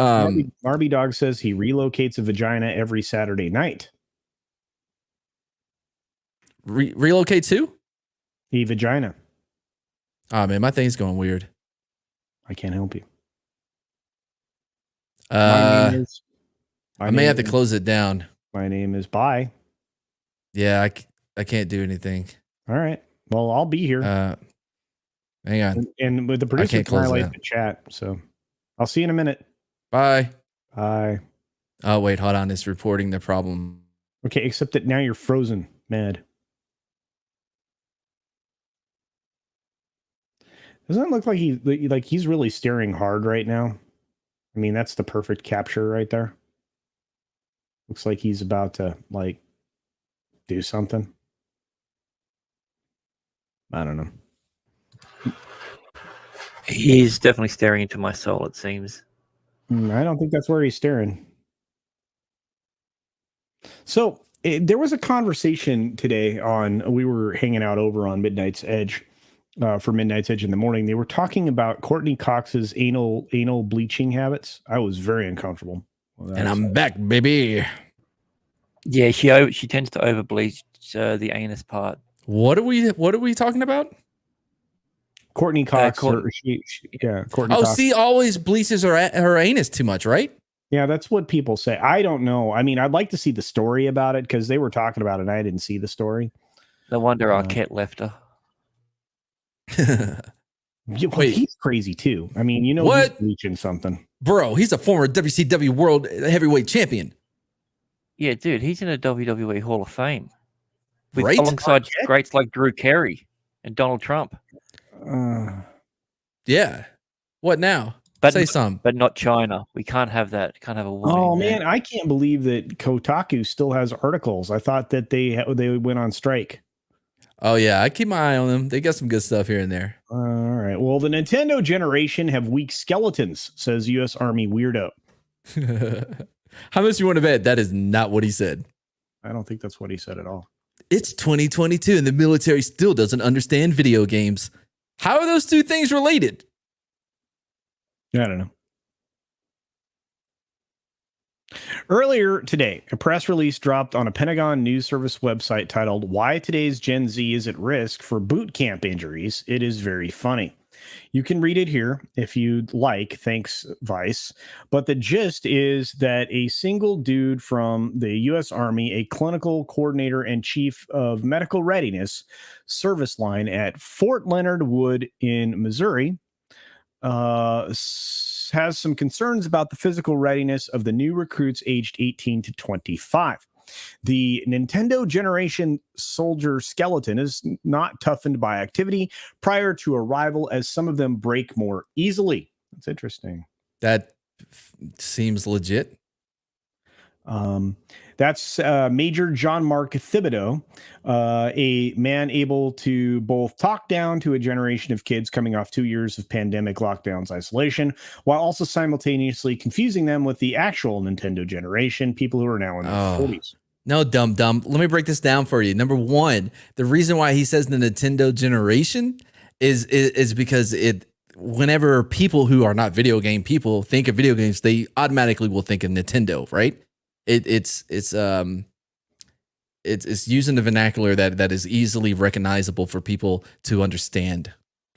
Barbie Dog says he relocates a vagina every Saturday night. Relocates who? The vagina. Oh man, my thing's going weird. I can't help you. I may have to close it down. My name is Bye. Yeah, I can't do anything. All right. Well, I'll be here. Hang on. And with the producer, can highlight the chat. So I'll see you in a minute. Bye. Bye. Oh, wait. Hold on. It's reporting the problem. Okay. Except that now you're frozen. Mad. Doesn't it look like he's really staring hard right now? I mean, that's the perfect capture right there. Looks like he's about to do something. I don't know. He's definitely staring into my soul, it seems. I don't think that's where he's staring. So there was a conversation today we were hanging out over on Midnight's Edge for Midnight's Edge in the morning. They were talking about Courtney Cox's anal bleaching habits. I was very uncomfortable. And I'm back, baby. Yeah, she tends to over bleach the anus part. What are we talking about? Courtney Cox. Courtney Cox. She always bleaches her anus too much, right? Yeah, that's what people say. I don't know. I mean, I'd like to see the story about it because they were talking about it and I didn't see the story. No wonder Arquette left her. Wait, he's crazy too. I mean, what? He's bleaching something. Bro, he's a former WCW World Heavyweight Champion. Yeah, dude, he's in a WWE Hall of Fame. Right? Alongside greats like Drew Carey and Donald Trump. Yeah. What now? Say something. But not China. We can't have that. Can't have a woman. Oh man, I can't believe that Kotaku still has articles. I thought that they went on strike. Oh yeah, I keep my eye on them. They got some good stuff here and there. All right. Well, the Nintendo generation have weak skeletons, says U.S. Army weirdo. How much you want to bet? That is not what he said. I don't think that's what he said at all. It's 2022 and the military still doesn't understand video games. How are those two things related? I don't know. Earlier today, a press release dropped on a Pentagon news service website titled "Why Today's Gen Z is at Risk for Boot Camp Injuries." It is very funny. You can read it here if you'd like. Thanks, Vice. But the gist is that a single dude from the U.S. Army, a clinical coordinator and chief of medical readiness service line at Fort Leonard Wood in Missouri, has some concerns about the physical readiness of the new recruits aged 18 to 25. The Nintendo generation soldier skeleton is not toughened by activity prior to arrival, as some of them break more easily. That's interesting. That seems legit. That's Major John Mark Thibodeau, a man able to both talk down to a generation of kids coming off 2 years of pandemic lockdowns, isolation, while also simultaneously confusing them with the actual Nintendo generation, people who are now in their 40s. No, dumb. Let me break this down for you. Number one, the reason why he says the Nintendo generation is because whenever people who are not video game people think of video games, they automatically will think of Nintendo, right? It's using the vernacular that is easily recognizable for people to understand,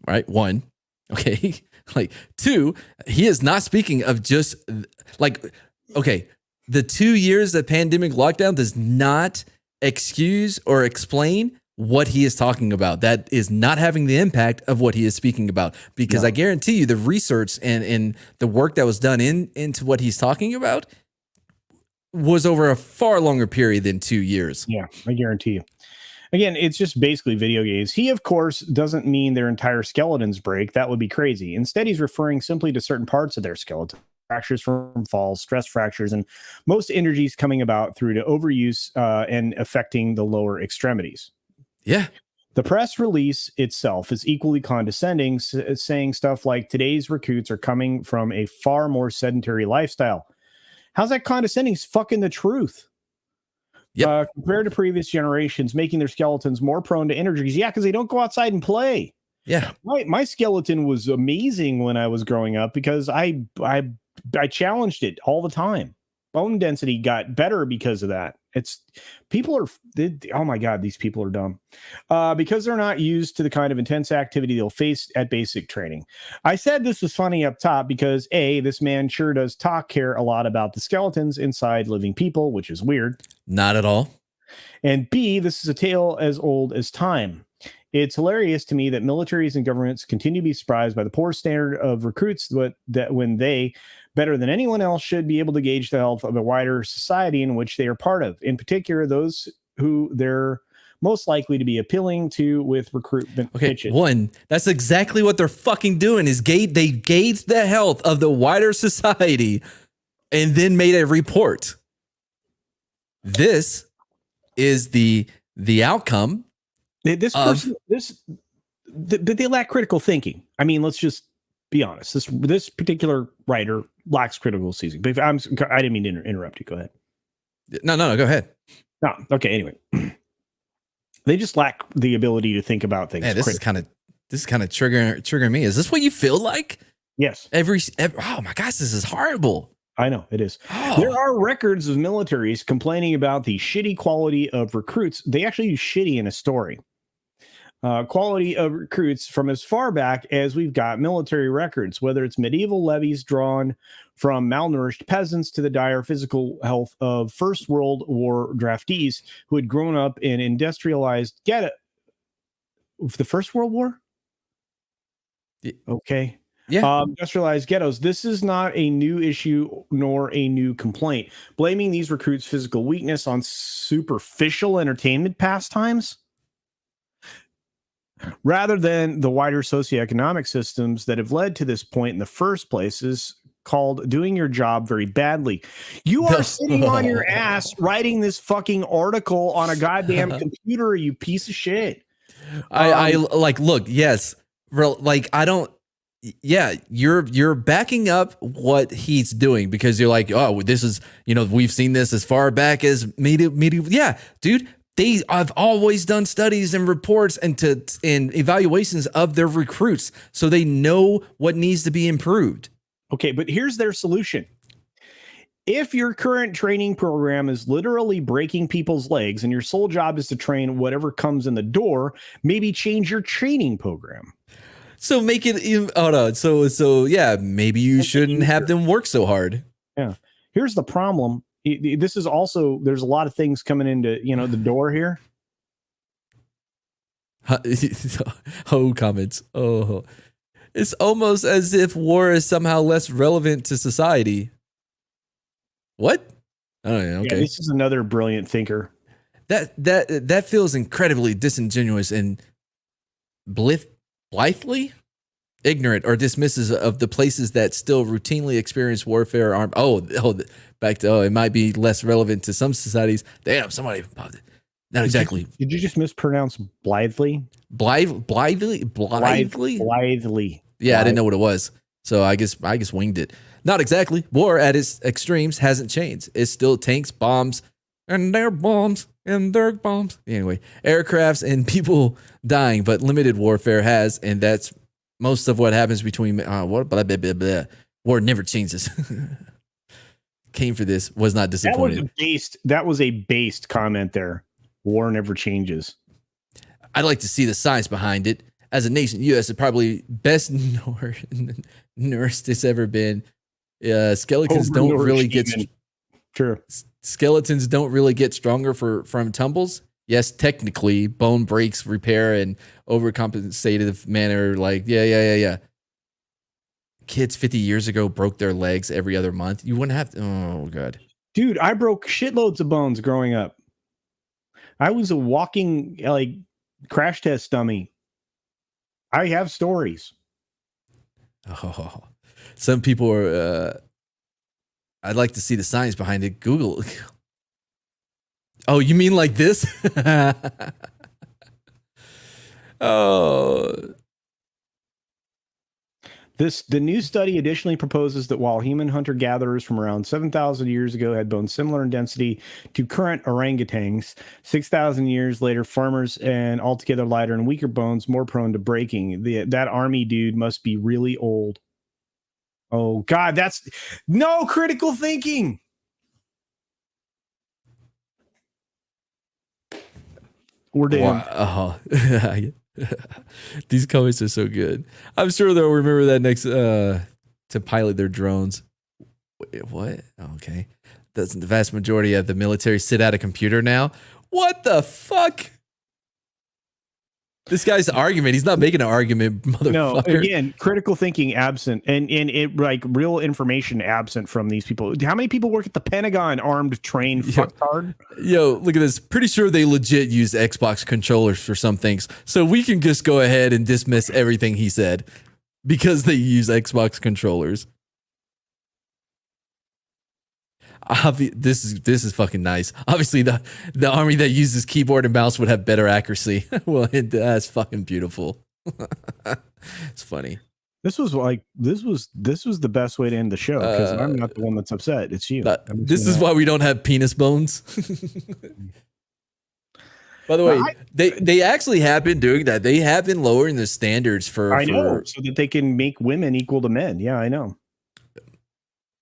right? One, okay, like two, he is not speaking of just like, okay, the 2 years of pandemic lockdown does not excuse or explain what he is talking about. That is not having the impact of what he is speaking about, because I guarantee you the research and the work that was done into what he's talking about was over a far longer period than 2 years. Yeah, I guarantee you. Again, it's just basically video games. He, of course, doesn't mean their entire skeletons break. That would be crazy. Instead, he's referring simply to certain parts of their skeleton. Fractures from falls, stress fractures, and most injuries coming about through to overuse and affecting the lower extremities. Yeah. The press release itself is equally condescending, saying stuff like today's recruits are coming from a far more sedentary lifestyle. How's that condescending? It's fucking the truth. Yep. Compared to previous generations, making their skeletons more prone to injuries. Yeah, because they don't go outside and play. Yeah. My skeleton was amazing when I was growing up because I challenged it all the time. Bone density got better because of that. Oh my God, these people are dumb. Because they're not used to the kind of intense activity they'll face at basic training. I said this was funny up top because A, this man sure does care a lot about the skeletons inside living people, which is weird. Not at all. And B, this is a tale as old as time. It's hilarious to me that militaries and governments continue to be surprised by the poor standard of recruits that when they, better than anyone else, should be able to gauge the health of a wider society in which they are part of. In particular, those who they're most likely to be appealing to with recruitment pitches. One, that's exactly what they're fucking doing is they gauge the health of the wider society and then made a report. This is the outcome. They lack critical thinking. I mean, let's just be honest. This particular writer lacks critical thinking. But I didn't mean to interrupt you. Go ahead. No, go ahead. No, okay. Anyway, they just lack the ability to think about things. Man, this is kind of triggering me. Is this what you feel like? Yes. Every oh my gosh, this is horrible. I know it is. Oh. There are records of militaries complaining about the shitty quality of recruits. They actually use shitty in a story. Quality of recruits from as far back as we've got military records, whether it's medieval levies drawn from malnourished peasants to the dire physical health of First World War draftees who had grown up in industrialized ghetto. The First World War? Okay. Yeah. Industrialized ghettos. This is not a new issue nor a new complaint. Blaming these recruits' physical weakness on superficial entertainment pastimes rather than the wider socioeconomic systems that have led to this point in the first place is called doing your job very badly. You are sitting on your ass writing this fucking article on a goddamn computer, you piece of shit. I like, look, yes. Like, I don't, yeah, you're backing up what he's doing because you're like, oh, this is, we've seen this as far back as medieval. Yeah, dude. I've always done studies and reports and evaluations of their recruits, so they know what needs to be improved. Okay, but here's their solution. if your current training program is literally breaking people's legs and your sole job is to train whatever comes in the door, maybe change your training program. So make it even, hold on. So yeah, maybe you shouldn't have them work so hard. Yeah. Here's the problem. This is also, there's a lot of things coming into, the door here. Oh, comments. Oh, it's almost as if war is somehow less relevant to society. What? I don't know. Okay. Yeah, this is another brilliant thinker. That feels incredibly disingenuous and blithely ignorant or dismissive of the places that still routinely experience warfare. Back to it might be less relevant to some societies. Damn, somebody popped it. Not exactly. Did you just mispronounce blithely? Blithely. Yeah, I didn't know what it was, so I guess winged it. Not exactly. War at its extremes hasn't changed. It's still tanks, bombs, and their bombs, and their bombs. Anyway, aircrafts and people dying, but limited warfare has, and that's most of what happens between war. Blah, blah, blah, blah. War never changes. Came for this, was not disappointed. That was a based comment there. War never changes. I'd like to see the science behind it. As a nation, U.S. is probably best nourished it's ever been. Skeletons don't really get Skeletons don't really get stronger from tumbles. Yes, technically, bone breaks, repair, and overcompensative manner. Like, yeah. Kids 50 years ago broke their legs every other month. You wouldn't have to. Oh, God. Dude, I broke shitloads of bones growing up. I was a walking, crash test dummy. I have stories. Oh, some people are. I'd like to see the science behind it. Google. Oh, you mean like this? Oh. The new study additionally proposes that while human hunter-gatherers from around 7,000 years ago had bones similar in density to current orangutans, 6,000 years later, farmers and altogether lighter and weaker bones more prone to breaking. That army dude must be really old. Oh, God, that's no critical thinking. We're down. Wow. Oh. These comments are so good. I'm sure they'll remember that next to pilot their drones. Wait, what? Okay. Doesn't the vast majority of the military sit at a computer now? What the fuck? This guy's argument. He's not making an argument, motherfucker. No, again, critical thinking absent and it like real information absent from these people. How many people work at the Pentagon armed, trained, fucktard? Yo, look at this. Pretty sure they legit use Xbox controllers for some things. So we can just go ahead and dismiss everything he said because they use Xbox controllers. This is fucking nice. Obviously, the army that uses keyboard and mouse would have better accuracy. Well, that's fucking beautiful. It's funny. This was the best way to end the show because I'm not the one that's upset. It's you. This is why we don't have penis bones. By the way, they actually have been doing that. They have been lowering the standards for so that they can make women equal to men. Yeah, I know.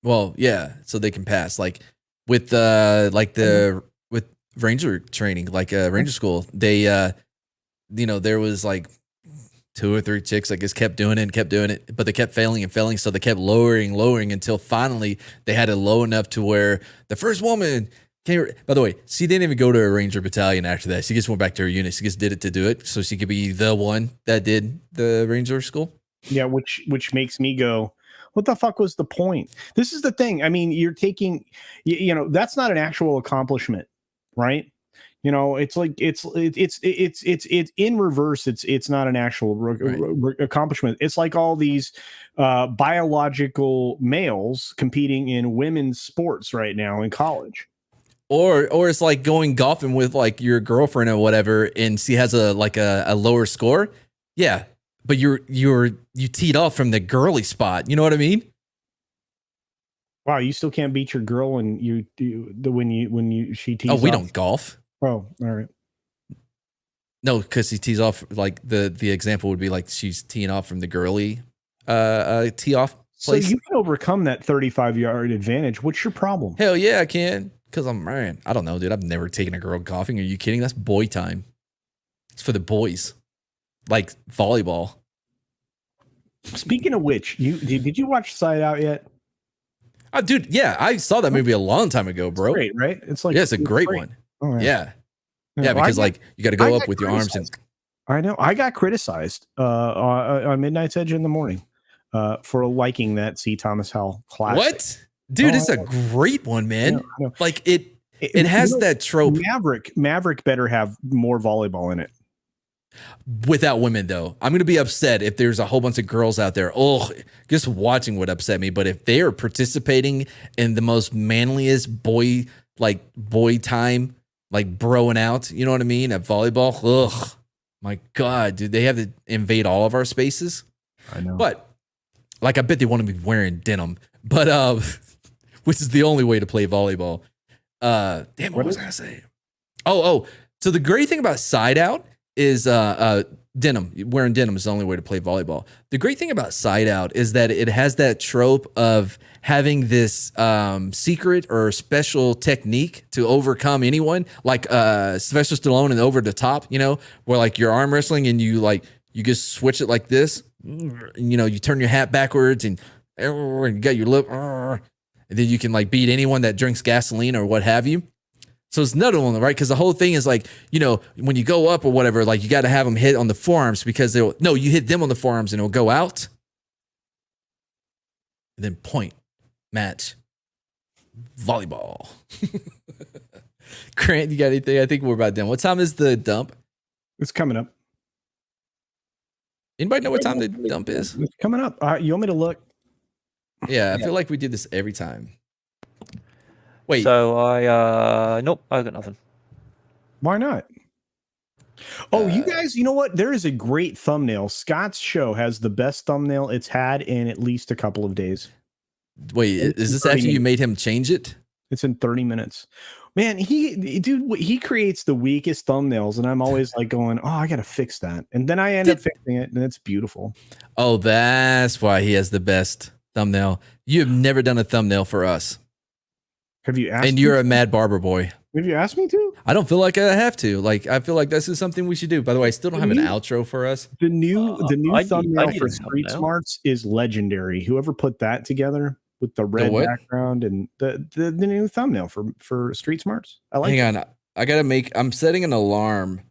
Well, yeah, so they can pass. Like with with ranger training, like ranger school, they there was like 2 or 3 chicks, I guess, kept doing it, but they kept failing and failing, so they kept lowering until finally they had it low enough to where the first woman came. By the way, she didn't even go to a ranger battalion after that. She just went back to her unit. She just did it to do it, so she could be the one that did the ranger school. Yeah, which makes me go, what the fuck was the point? This is the thing. I mean, you're taking, that's not an actual accomplishment, right? It's like it's in reverse. It's not an actual accomplishment. It's like all these biological males competing in women's sports right now in college. Or it's like going golfing with like your girlfriend or whatever, and she has a lower score. Yeah. But you teed off from the girly spot. You know what I mean? Wow, you still can't beat your girl when she tees off. Oh, we don't golf. Oh, all right. No, because he tees off, like the example would be like she's teeing off from the girly tee off. So place. you can overcome that 35-yard advantage. What's your problem? Hell yeah, I can. Because I'm man. I don't know, dude. I've never taken a girl golfing. Are you kidding? That's boy time. It's for the boys. Like volleyball. Speaking of which, did you watch Side Out yet? Dude, yeah, I saw that movie a long time ago, bro. Great, right? It's like Yeah, it's a great one. Oh, Yeah. Yeah, Yeah, well, because like you got to go I up got with your arms and I know I got criticized on Midnight's Edge in the morning for liking that C. Thomas Howell classic. what? Dude, Oh, it's I a great one, man. know, I know. Like it has that trope Maverick better have more volleyball in it. without women though. I'm going to be upset if there's a whole bunch of girls out there. Oh, just watching would upset me, but if they are participating in the most manliest boy time, like broing out, you know what I mean, at volleyball, ugh. My God, dude, they have to invade all of our spaces. I know. But like I bet they want to be wearing denim. But which is the only way to play volleyball. Damn, what was I gonna say? Oh, so the great thing about Side Out is denim. Wearing denim is the only way to play volleyball. The great thing about Side Out is that it has that trope of having this secret or special technique to overcome anyone, like Sylvester Stallone and Over the Top, you know, where like you're arm wrestling and you just switch it like this, and, you know, you turn your hat backwards and you got your lip, and then you can like beat anyone that drinks gasoline or what have you. So it's another one, right? Because the whole thing is like, you know, when you go up or whatever, like you got to have them hit on the forearms because you hit them on the forearms and it'll go out. And then point, match, volleyball. Grant, you got anything? I think we're about done. What time is the dump? It's coming up. Anybody know what time the dump is? It's coming up. You want me to look? Yeah, I feel like we do this every time. Wait. So nope, I got nothing. Why not? Oh, you guys, you know what? There is a great thumbnail. Scott's show has the best thumbnail it's had in at least a couple of days. Wait, is this 30 after you minutes. made him change it? It's in 30 minutes. Man, he creates the weakest thumbnails, and I'm always like going, oh, I got to fix that. And then I end up fixing it, and it's beautiful. Oh, that's why he has the best thumbnail. You have never done a thumbnail for us. Have you asked And me? you're a mad barber boy. Have you asked me to? I don't feel like I have to. Like, I feel like this is something we should do. By the way, I still don't have an You- outro for us. The new I need thumbnail a for Street thumbnail. Smarts is legendary. Whoever put that together with the red what? background and the new thumbnail for Street Smarts. I like Hang on. I got to I'm setting an alarm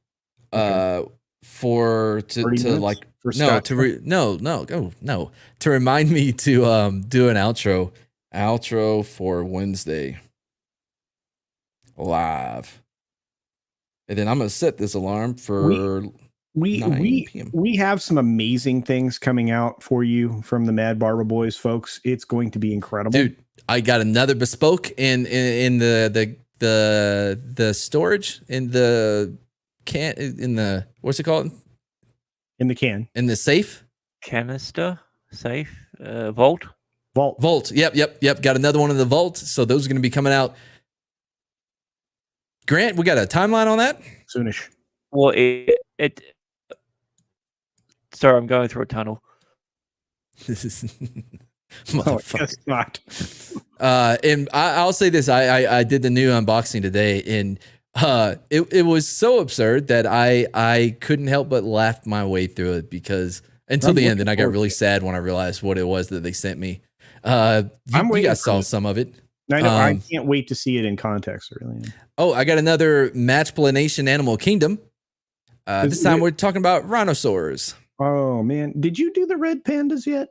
for 30 to minutes like for no Scott. to no to remind me to do an outro for Wednesday live, and then I'm gonna set this alarm for we 9 p.m. we have some amazing things coming out for you from the Mad Barber Boys, folks. It's going to be incredible. Dude, I got another bespoke in the storage in the what's it called, In the can. in the safe Canister, safe, vault. Vault. Yep. Got another one in the vault. So those are going to be coming out. Grant, we got a timeline on that? Soonish. Well, it. Sorry, I'm going through a tunnel. This is Oh, motherfucker. guess not. And I'll say this: I did the new unboxing today, and it was so absurd that I couldn't help but laugh my way through it because until I'm the end, looking then I got forward really to it. sad when I realized what it was that they sent me. You waiting guys for saw it. some of it. I know. I Um, can't wait to see it in context. Really. Oh, I got another Matchplanation Animal Kingdom. Is This it time re- we're talking about rhinosaurs. Oh man, did you do the red pandas yet?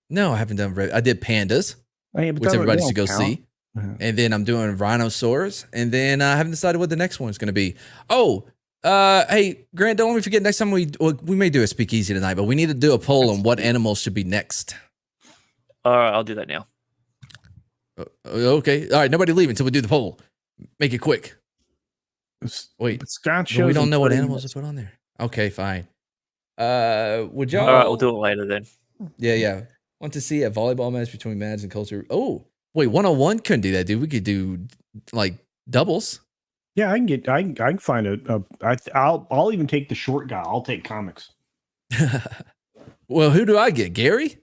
No, I haven't done. I did pandas, But which everybody should go count. see. Uh-huh. And then I'm doing rhinosaurs, and then I haven't decided what the next one's going to be. Oh, hey Grant, don't let me forget. Next time we may do a speakeasy tonight, but we need to do a poll on what animals should be next. All right, I'll do that now. Okay, all right. Nobody leave until we do the poll. Make it quick. Wait, Scott but shows we don't in know what 30 animals minutes. to put on there. Okay, fine. Would y'all? All right, we'll do it later then. Yeah. Want to see a volleyball match between Mads and Culture? Oh, wait, 101 couldn't do that, dude. We could do like doubles. Yeah, I can find I'll even take the short guy. I'll take comics. Well, who do I get? Gary?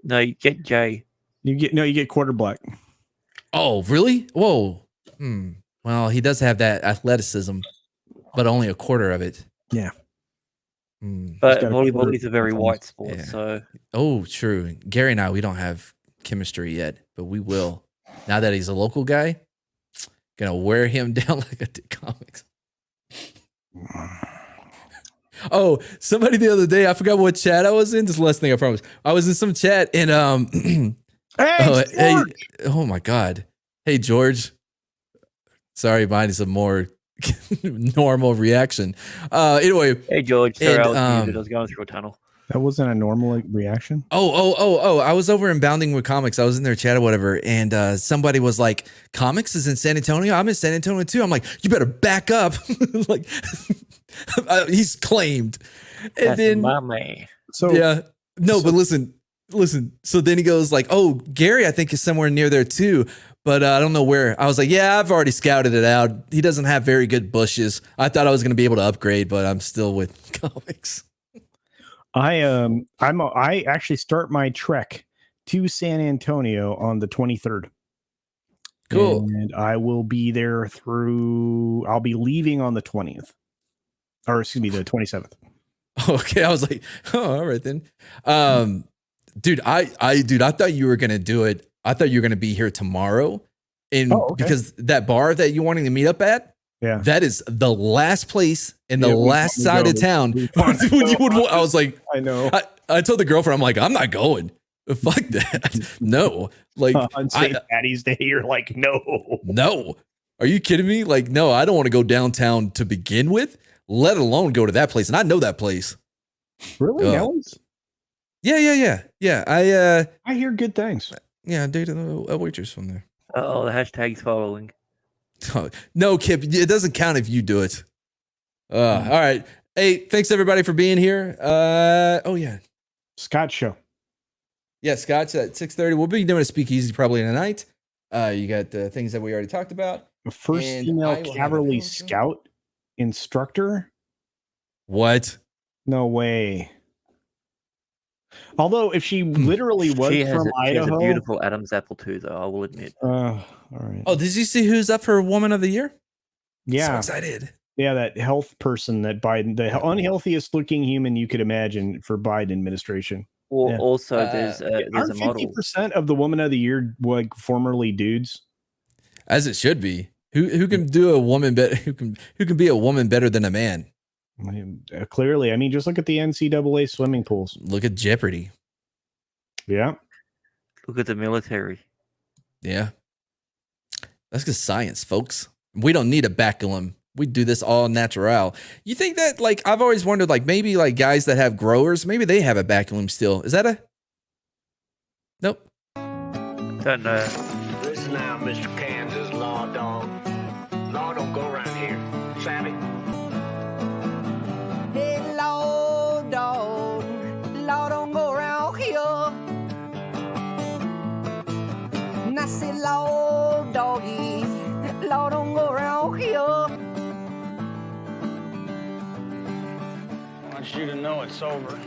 No, you get J. You get quarter black. Oh, really? Whoa. Well, he does have that athleticism, but only a quarter of it. Yeah. But got a volleyball quarter is a very white sport, Yeah. so Oh, true. Gary and I, we don't have chemistry yet, but we will. Now that he's a local guy, gonna wear him down like I did comics. Oh, somebody the other day, I forgot what chat I was in. This is the last thing I promise. I was in some chat and Hey, oh my God. Hey George. Sorry, mine is a more normal reaction. Anyway. hey George, sorry, And, I was muted. I was going through a tunnel. that wasn't a normal reaction. Oh. I was over in Bounding with Comics. I was in their chat or whatever. And somebody was like, Comics is in San Antonio. I'm in San Antonio too. I'm like, you better back up. Like, he's claimed. And That's then, my man. So yeah. No, but listen. So then he goes like, oh, Gary, I think is somewhere near there too. But I don't know where. I was like, yeah, I've already scouted it out. He doesn't have very good bushes. I thought I was going to be able to upgrade, but I'm still with Comics. I actually start my trek to San Antonio on the 23rd. Cool. And I will be there I'll be leaving on the 20th. Or excuse me, the 27th. Okay, I was like, oh, all right then. Dude, I thought you were gonna do it. I thought you were gonna be here tomorrow, because that bar that you're wanting to meet up at, Yeah. that is the last place in the Yeah, we last want to side go. of town. We want to You go. would- I was like, I know. I told the girlfriend, I'm like, I'm not going. Fuck that. No, like, On St. Patty's Day, you're like, no. no. Are you kidding me? Like, no, I don't want to go downtown to begin with, let alone go to that place. And I know that place. Really? Nellie's? Yeah. I hear good things. I dated a waitress from there. Oh, the hashtag's following. No, Kip, it doesn't count if you do it. All right. Hey, thanks everybody for being here. Oh yeah. Scott show. Yeah, Scott's at 6:30. We'll be doing a speakeasy probably in the night. You got the things that we already talked about. The first And female I will have cavalry a- scout instructor? What? No way. Although if she literally was She has from a Idaho. beautiful Adam's apple too, though. I will admit. All right. Oh, did you see who's up for Woman of the Year? So yeah. excited. Yeah, that health person that Biden, the unhealthiest looking human you could imagine for Biden administration. Well, Yeah. also there's a Aren't model. 50% of the Woman of the Year like formerly dudes? As it should be. Who can do a woman better? Who can be a woman better than a man? I mean, clearly, I mean, just look at the NCAA swimming pools. Look at Jeopardy. Yeah. Look at the military. Yeah. That's just science, folks. We don't need a baculum. We do this all natural. You think that, like, I've always wondered, like, maybe like guys that have growers, maybe they have a baculum still. Is that a? Nope. Don't know. Listen now, Mr. Kansas Law Dog. Law don't go around here. Savvy? Hey, Lord, dog, Lord, don't go around here. And I say, Lord, doggy, Lord, don't go around here. I want you to know it's over.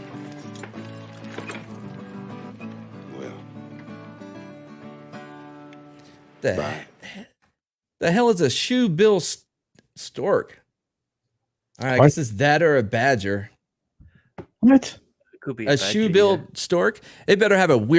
Well, The hell is a shoe bill stork? All right, I What? guess it's that or a badger. What? It could be A badger, shoe bill stork. It better have a weird